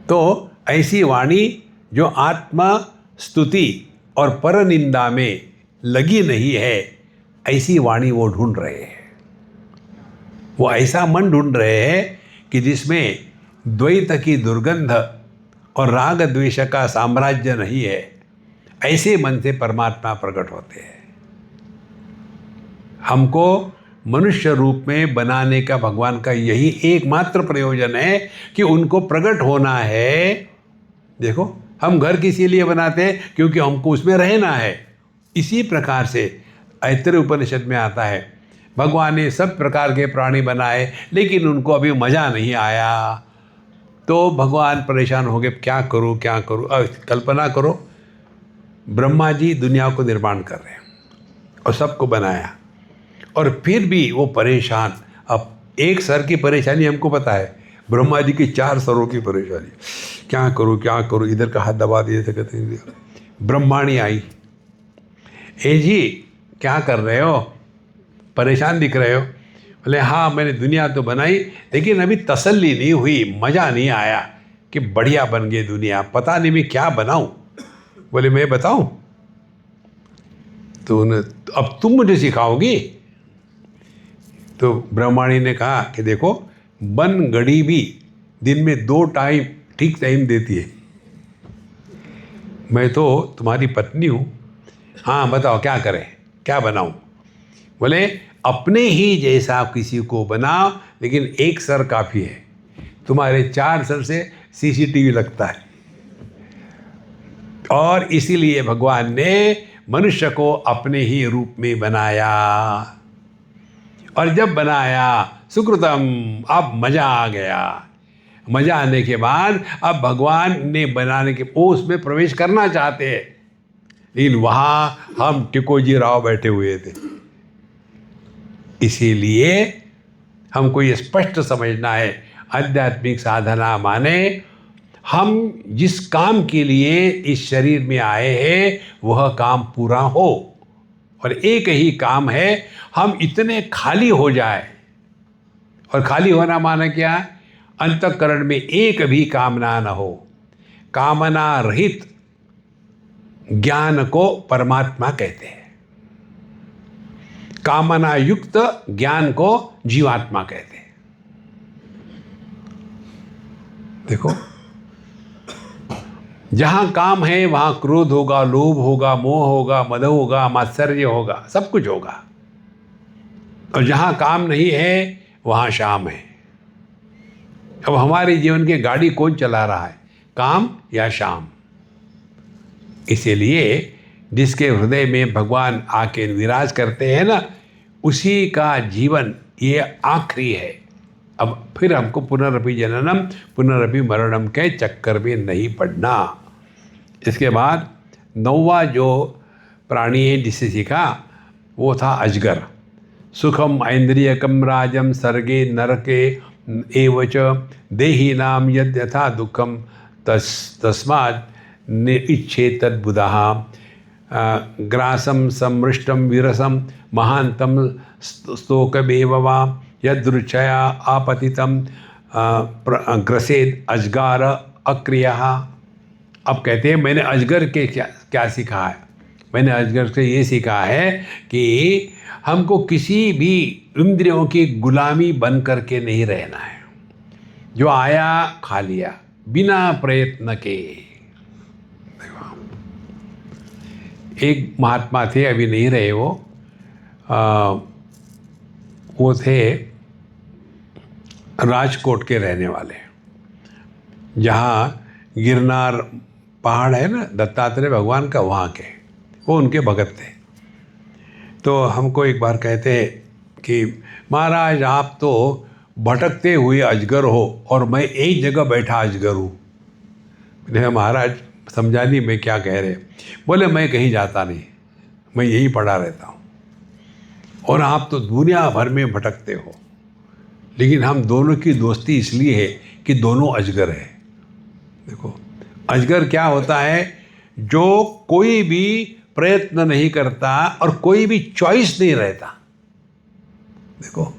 तो ऐसी वाणी जो आत्मा स्तुति और पर निंदा में लगी नहीं है, ऐसी वाणी वो ढूंढ रहे हैं। वो ऐसा मन ढूंढ रहे हैं कि जिसमें द्वैत की दुर्गंध और राग द्वेष का साम्राज्य नहीं है। ऐसे मन से परमात्मा प्रकट होते हैं। हमको मनुष्य रूप में बनाने का भगवान का यही एकमात्र प्रयोजन है कि उनको प्रकट होना है। देखो, हम घर किसी लिए बनाते हैं? क्योंकि हमको उसमें रहना है। इसी प्रकार से ऐतरेय उपनिषद में आता है, भगवान ने सब प्रकार के प्राणी बनाए लेकिन उनको अभी मज़ा नहीं आया, तो भगवान परेशान हो गए, क्या करूं क्या करूं। अब कल्पना करो, ब्रह्मा जी दुनिया को निर्माण कर रहे हैं और सबको बनाया, और फिर भी वो परेशान। अब एक सर की परेशानी हमको पता है, ब्रह्मा जी की 4 सरों की परेशानी, क्या करूं क्या करूं। इधर का हाथ दबा दिए थे, कहते हैं ब्रह्माणी आई, ए जी क्या कर रहे हो, परेशान दिख रहे हो। बोले हाँ, मैंने दुनिया तो बनाई लेकिन अभी तसल्ली नहीं हुई, मज़ा नहीं आया कि बढ़िया बन गई दुनिया, पता नहीं मैं क्या बनाऊं। बोले मैं बताऊं? तो अब तुम मुझे सिखाओगी? तो ब्रह्माणी ने कहा कि देखो, बन घड़ी भी दिन में 2 टाइम ठीक टाइम देती है। मैं तो तुम्हारी पत्नी हूँ, हाँ बताओ क्या करें, क्या बनाऊं? बोले अपने ही जैसा किसी को बनाओ, लेकिन 1 सर काफ़ी है, तुम्हारे 4 सर से सीसीटीवी लगता है। और इसीलिए भगवान ने मनुष्य को अपने ही रूप में बनाया। और जब बनाया सुकृतम, अब मज़ा आ गया। मज़ा आने के बाद अब भगवान ने बनाने के वो उसमें प्रवेश करना चाहते हैं, लेकिन वहाँ हम टिकोजी राव बैठे हुए थे। इसीलिए हमको ये स्पष्ट समझना है, आध्यात्मिक साधना माने हम जिस काम के लिए इस शरीर में आए हैं वह काम पूरा हो। और एक ही काम है, हम इतने खाली हो जाए। और खाली होना माना क्या? अंतःकरण में एक भी कामना न हो। कामना रहित ज्ञान को परमात्मा कहते हैं, कामना युक्त ज्ञान को जीवात्मा कहते हैं। देखो, जहां काम है वहां क्रोध होगा, लोभ होगा, मोह होगा, मद होगा, मात्सर्य होगा, सब कुछ होगा। और जहां काम नहीं है वहां शाम है। अब हमारे जीवन की गाड़ी कौन चला रहा है, काम या शाम? इसीलिए जिसके हृदय में भगवान आके विराज करते हैं ना, उसी का जीवन ये आखिरी है। अब फिर हमको पुनरपि जननम पुनरपि मरणम के चक्कर में नहीं पड़ना। इसके बाद 9वां जो प्राणी है जिससे सीखा वो था अजगर। सुखम ऐन्द्रियकम राजम सर्गे नरके एवच देही नाम यद यथा दुखम तस्मात् इच्छे तद्बुधः ग्रासम समृष्टम विरसम महांतम स्तोकमेव वा यदृच्छया आपतितम ग्रसेद अजगार अक्रियः। अब कहते हैं मैंने अजगर के क्या सीखा है? मैंने अजगर से ये सीखा है कि हमको किसी भी इंद्रियों की गुलामी बन करके नहीं रहना है। जो आया खा लिया बिना प्रयत्न के। एक महात्मा थे, अभी नहीं रहे वो थे राजकोट के रहने वाले, जहाँ गिरनार पहाड़ है ना दत्तात्रेय भगवान का, वहाँ के वो उनके भगत थे। तो हमको एक बार कहते हैं कि महाराज आप तो भटकते हुए अजगर हो और मैं एक जगह बैठा अजगर हूँ। मैंने महाराज समझा नहीं मैं क्या कह रहे। बोले मैं कहीं जाता नहीं, मैं यहीं पड़ा रहता हूँ और आप तो दुनिया भर में भटकते हो, लेकिन हम दोनों की दोस्ती इसलिए है कि दोनों अजगर है। देखो अजगर क्या होता है? जो कोई भी प्रयत्न नहीं करता और कोई भी चॉइस नहीं रहता। देखो,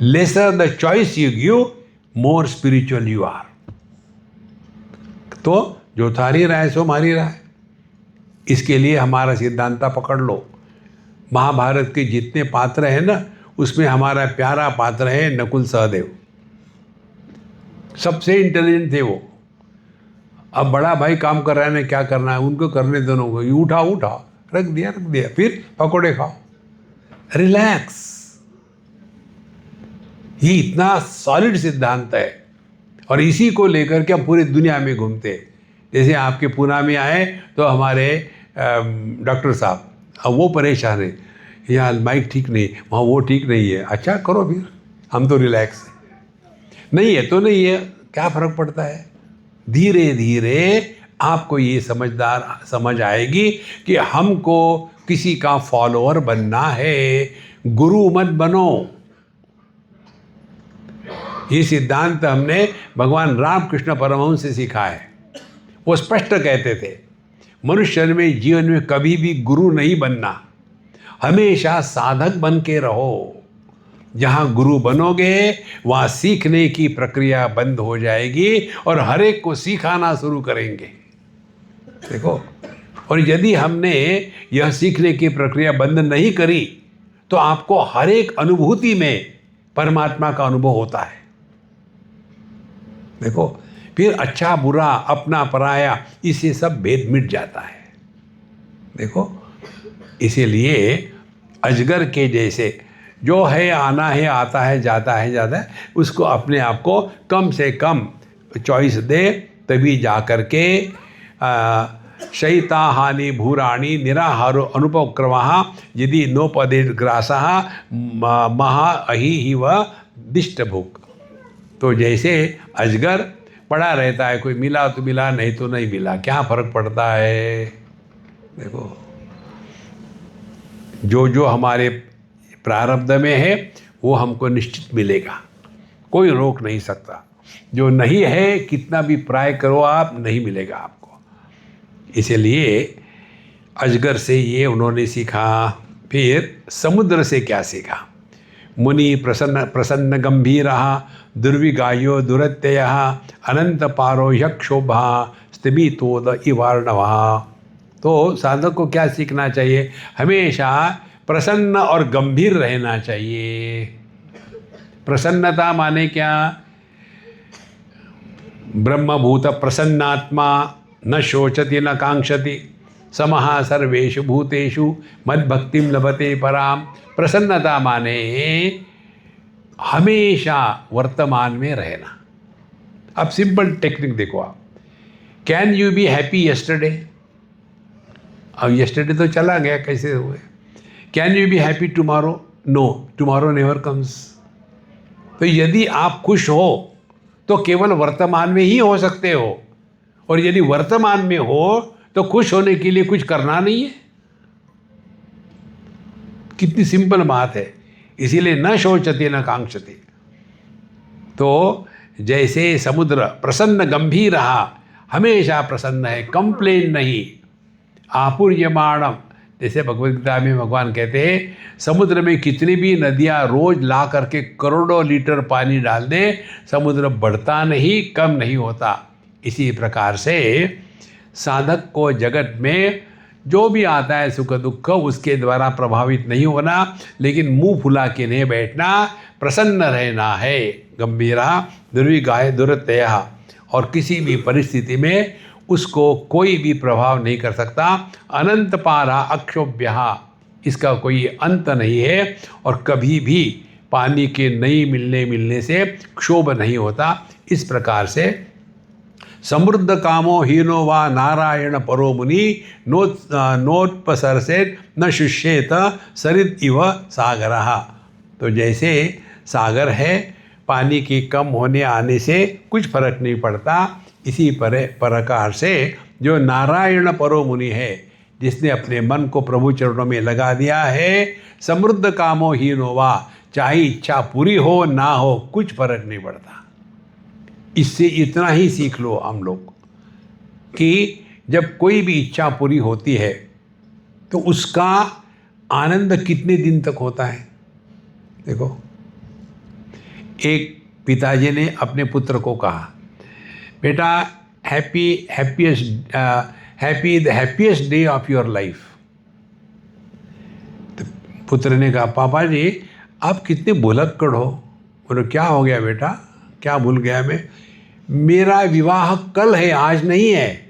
lesser the choice you give more spiritual you are. तो जो थारी रहा है सो मारी रहा है। इसके लिए हमारा सिद्धांता पकड़ लो। महाभारत के जितने पात्र हैं ना, उसमें हमारा प्यारा पात्र है नकुल सहदेव। सबसे इंटेलिजेंट थे वो। अब बड़ा भाई काम कर रहा है ना, क्या करना है उनको करने दोनों को, उठा उठा रख दिया, फिर पकौड़े खाओ, रिलैक्स। ये इतना सॉलिड सिद्धांत है और इसी को लेकर के हम पूरी दुनिया में घूमते हैं। जैसे आपके पूना में आए तो हमारे डॉक्टर साहब, अब वो परेशान है, यहाँ माइक ठीक नहीं, वहाँ वो ठीक नहीं है। अच्छा करो फिर, हम तो रिलैक्स है। नहीं है तो नहीं है, क्या फ़र्क पड़ता है। धीरे धीरे आपको ये समझ आएगी कि हमको किसी का फॉलोअर बनना है, गुरु मत बनो। ये सिद्धांत हमने भगवान रामकृष्ण परमहंस से सीखा है। वो स्पष्ट कहते थे, मनुष्य में जीवन में कभी भी गुरु नहीं बनना, हमेशा साधक बन के रहो। जहाँ गुरु बनोगे वहाँ सीखने की प्रक्रिया बंद हो जाएगी और हर एक को सिखाना शुरू करेंगे। देखो, और यदि हमने यह सीखने की प्रक्रिया बंद नहीं करी तो आपको हर एक अनुभूति में परमात्मा का अनुभव होता है। देखो, फिर अच्छा बुरा अपना पराया इससे सब भेद मिट जाता है। देखो, इसीलिए अजगर के जैसे जो है आना है, आता है, जाता है, उसको अपने आप को कम से कम चॉइस दे, तभी जा कर के शयिता हानि भूराणी निराहारो अनुपक्रमः यदि नोपदे ग्रासः महा अहि ही वह दिष्ट भूख। तो जैसे अजगर पड़ा रहता है, कोई मिला तो मिला, नहीं तो नहीं मिला, क्या फर्क पड़ता है। देखो, जो हमारे प्रारब्ध में है वो हमको निश्चित मिलेगा, कोई रोक नहीं सकता। जो नहीं है, कितना भी प्राय करो आप, नहीं मिलेगा आपको। इसीलिए अजगर से ये उन्होंने सीखा। फिर समुद्र से क्या सीखा। मुनि प्रसन्न गंभीरः दुर्विगायो दुरत्ययः अनंत पारो यक्षोभा स्तिमितोद इवार्णवः। तो साधक को क्या सीखना चाहिए, हमेशा प्रसन्न और गंभीर रहना चाहिए। प्रसन्नता माने क्या, ब्रह्मभूत प्रसन्नात्मा न शोचति न कांक्षति समः सर्वेषु भूतेषु मद्भक्तिं लभते पराम। प्रसन्नता माने हमेशा वर्तमान में रहना। अब सिंपल टेक्निक देखो आप, can you be happy yesterday. अब यस्टरडे तो चला गया, कैसे हुए। Can you be happy tomorrow, no, tomorrow never comes. तो यदि आप खुश हो तो केवल वर्तमान में ही हो सकते हो, और यदि वर्तमान में हो तो खुश होने के लिए कुछ करना नहीं है। कितनी सिंपल बात है। इसीलिए न शोचते न कांक्षते। तो जैसे समुद्र प्रसन्न गंभीर रहा, हमेशा प्रसन्न है, कंप्लेन नहीं। आपूर्यमाणम, जैसे भगवद्गीता में भगवान कहते हैं, समुद्र में कितनी भी नदियाँ रोज ला करके करोड़ों लीटर पानी डाल दें, समुद्र बढ़ता नहीं, कम नहीं होता। इसी प्रकार से साधक को जगत में जो भी आता है सुख दुख, उसके द्वारा प्रभावित नहीं होना, लेकिन मुंह फुला के नहीं बैठना, प्रसन्न रहना है। गंभीरा दुर्विगाय दुरत्ययः, और किसी भी परिस्थिति में उसको कोई भी प्रभाव नहीं कर सकता। अनंत पारा अक्षोभ्यः, इसका कोई अंत नहीं है, और कभी भी पानी के नहीं मिलने से क्षोभ नहीं होता। इस प्रकार से समृद्ध कामो हीनो वा नारायण परो मुनि नोत्पसरसेत न शुष्येत सरित इव सागरः। तो जैसे सागर है, पानी की कम होने आने से कुछ फर्क नहीं पड़ता। इसी प्रकार से जो नारायण परो मुनि है, जिसने अपने मन को प्रभु चरणों में लगा दिया है, समृद्ध कामो हीनो वा, चाहे इच्छा पूरी हो ना हो, कुछ फर्क नहीं पड़ता। इससे इतना ही सीख लो हम लोग कि जब कोई भी इच्छा पूरी होती है तो उसका आनंद कितने दिन तक होता है। देखो, एक पिताजी ने अपने पुत्र को कहा, बेटा the happiest day of your life. तो पुत्र ने कहा, पापा जी आप कितने भुलक्कड़ हो। बोले, क्या हो गया बेटा, क्या भूल गया मैं? मेरा विवाह कल है, आज नहीं है।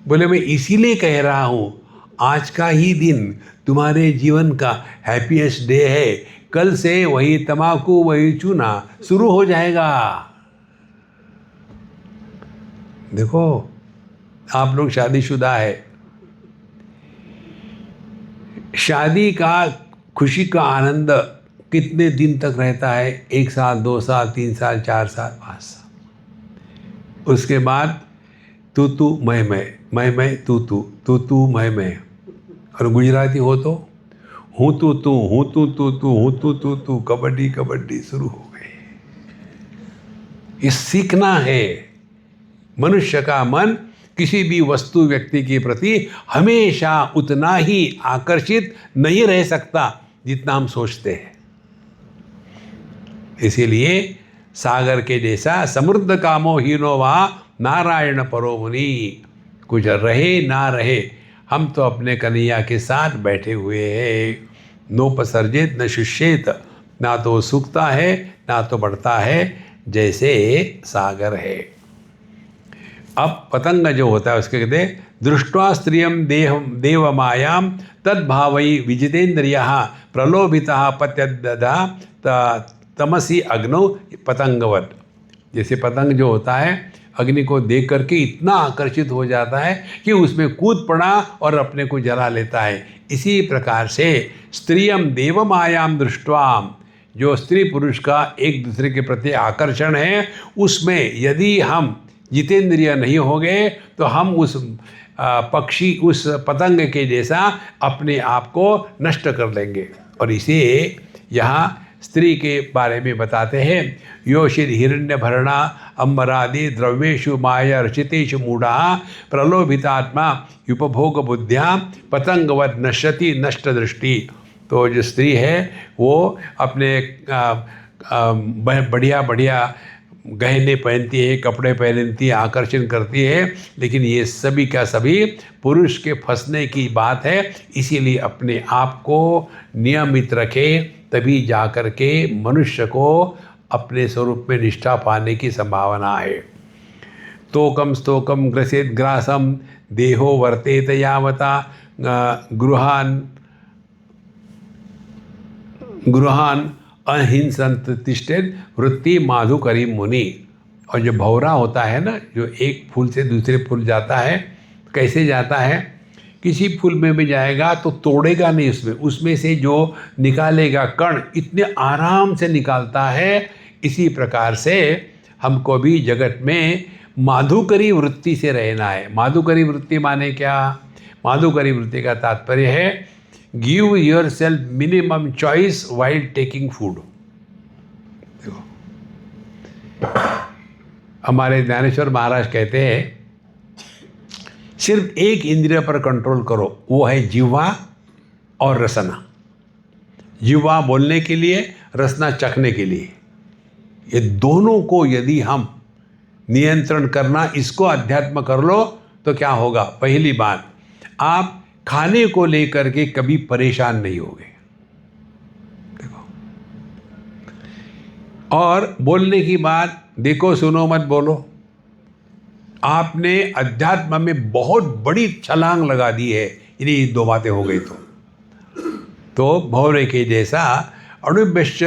बोले, मैं इसीलिए कह रहा हूँ, आज का ही दिन तुम्हारे जीवन का हैप्पीएस्ट डे है। कल से वही तम्बाकू वही चूना शुरू हो जाएगा। देखो, आप लोग शादीशुदा है, शादी का खुशी का आनंद कितने दिन तक रहता है? 1 साल, 2 साल, 3 साल, 4 साल, 5 साल। उसके बाद तू तू मैं तू मैं। और गुजराती हो तो हूँ तू तू कबड्डी कबड्डी शुरू हो गई। ये सीखना है। मनुष्य का मन किसी भी वस्तु व्यक्ति के प्रति हमेशा उतना ही आकर्षित नहीं रह सकता जितना हम सोचते हैं। इसीलिए सागर के जैसा समृद्ध कामो हीनो वा नारायण परो मुनि। कुछ रहे ना रहे, हम तो अपने कन्हैया के साथ बैठे हुए हैं। नोपसर्जित न शुष्येत, ना तो सूखता है ना तो बढ़ता है, जैसे सागर है। अब पतंग जो होता है उसके कहते हैं, दृष्ट्वा स्त्रियम देव मायाम तद्भावई विजितेन्द्रियः प्रलोभितः पत्यदधा तमसी अग्नौ पतंगवत। जैसे पतंग जो होता है अग्नि को देख करके इतना आकर्षित हो जाता है कि उसमें कूद पड़ा और अपने को जला लेता है। इसी प्रकार से स्त्रियम देव मायाम दृष्ट्वा, जो स्त्री पुरुष का एक दूसरे के प्रति आकर्षण है, उसमें यदि हम जितेंद्रिय नहीं हो गए तो हम उस पक्षी, उस पतंग के जैसा अपने आप को नष्ट कर लेंगे। और इसे यहाँ स्त्री के बारे में बताते हैं, योषिद हिरण्य भरणा अम्बरादि द्रव्येषु माया रचितेषु मूढ़ा प्रलोभितात्मा उपभोग बुद्ध्या पतंगवद नश्यति नष्ट दृष्टि। तो जो स्त्री है वो अपने बढ़िया बढ़िया गहने पहनती है, कपड़े पहनती है, आकर्षण करती है, लेकिन ये सभी का सभी पुरुष के फंसने की बात है। इसीलिए अपने आप को नियमित रखें, तभी जाकर के मनुष्य को अपने स्वरूप में निष्ठा पाने की संभावना है। तोकम स्तोकम ग्रसेत ग्रासम देहो वर्तेत यावता गृहान अहिंसंत तिष्ठेत वृत्ति माधुकरी मुनि। और जो भौरा होता है ना, जो एक फूल से दूसरे फूल जाता है, कैसे जाता है? किसी फूल में भी जाएगा तो तोड़ेगा नहीं, उसमें से जो निकालेगा कण इतने आराम से निकालता है। इसी प्रकार से हमको भी जगत में माधुकरी वृत्ति से रहना है। माधुकरी वृत्ति माने क्या? माधुकरी वृत्ति का तात्पर्य है give your self minimum choice while taking food. देखो, हमारे ज्ञानेश्वर महाराज कहते हैं सिर्फ एक इंद्रिय पर कंट्रोल करो, वो है जिह्वा और रसना। जिह्वा बोलने के लिए, रसना चखने के लिए। ये दोनों को यदि हम नियंत्रण करना, इसको अध्यात्म कर लो तो क्या होगा? पहली बात, आप खाने को लेकर के कभी परेशान नहीं होगे। देखो, और बोलने की बात, देखो सुनो मत बोलो। आपने अध्यात्म में बहुत बड़ी छलांग लगा दी है, इन्हीं 2 बातें हो गई तो भौरे के जैसा अणुभ्यश्च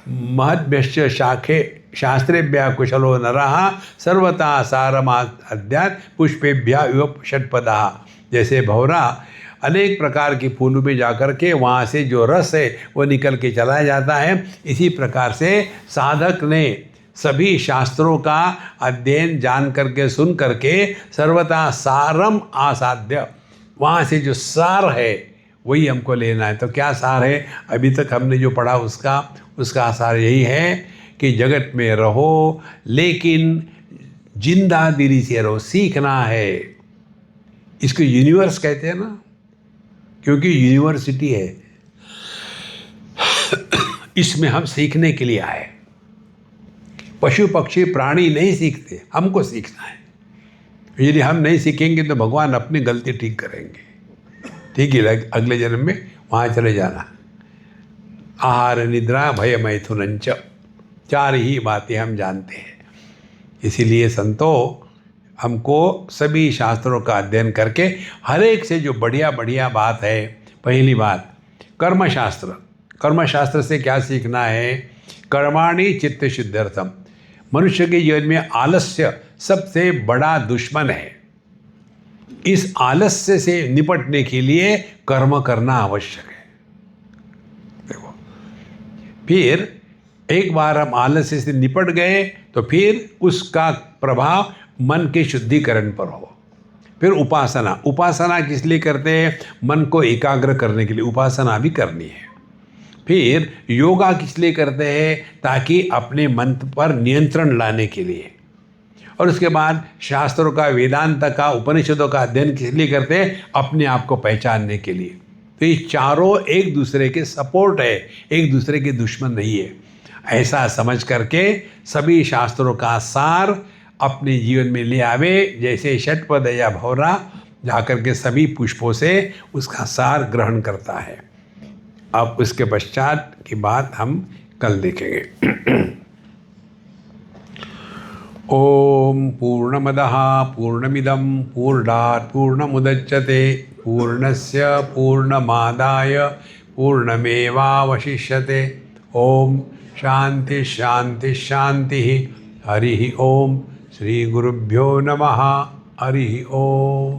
महद्भ्यश्च शाखे शास्त्रेभ्यः कुशलो नरः सर्वथा सारमात् अध्यात् पुष्पेभ्यः इव षट्पदः। जैसे भौरा अनेक प्रकार के फूलों में जाकर के वहाँ से जो रस है वो निकल के चला जाता है। इसी प्रकार से साधक ने सभी शास्त्रों का अध्ययन जान करके, सुन करके सर्वथा सारम आसाध्य, वहाँ से जो सार है वही हमको लेना है। तो क्या सार है? अभी तक हमने जो पढ़ा उसका सार यही है कि जगत में रहो लेकिन जिंदा दिली से रहो। सीखना है। इसको यूनिवर्स कहते हैं ना, क्योंकि यूनिवर्सिटी है। इसमें हम सीखने के लिए आए। पशु पक्षी प्राणी नहीं सीखते, हमको सीखना है। यदि हम नहीं सीखेंगे तो भगवान अपनी गलती ठीक करेंगे, ठीक है, अगले जन्म में वहाँ चले जाना। आहार निद्रा भय मैथुनंच, 4 ही बातें हम जानते हैं। इसीलिए संतों, हमको सभी शास्त्रों का अध्ययन करके हर एक से जो बढ़िया बढ़िया बात है, पहली बात कर्मशास्त्र। कर्मशास्त्र से क्या सीखना है? कर्माणि चित्त शुद्ध्यर्थम। मनुष्य के जीवन में आलस्य सबसे बड़ा दुश्मन है। इस आलस्य से निपटने के लिए कर्म करना आवश्यक है। देखो, फिर एक बार हम आलस्य से निपट गए तो फिर उसका प्रभाव मन के शुद्धिकरण पर हो। फिर उपासना। उपासना किस लिए करते हैं? मन को एकाग्र करने के लिए उपासना भी करनी है। फिर योगा किस लिए करते हैं? ताकि अपने मन पर नियंत्रण लाने के लिए। और उसके बाद शास्त्रों का, वेदांत का, उपनिषदों का अध्ययन किस लिए करते हैं? अपने आप को पहचानने के लिए। तो ये चारों एक दूसरे के सपोर्ट है, एक दूसरे के दुश्मन नहीं है। ऐसा समझ करके सभी शास्त्रों का सार अपने जीवन में ले आवे। जैसे षटपद या भौरा जाकर के सभी पुष्पों से उसका सार ग्रहण करता है। अब उसके पश्चात की बात हम कल देखेंगे। ओम पूर्णमदः पूर्णमिदं पूर्णात् पूर्णमुदच्यते पूर्णस्य पूर्णमादाय पूर्णमेवावशिष्यते। ओम शांति शांति शांति। हरि ओम। श्री गुरुभ्यो नमः। हरि ओम।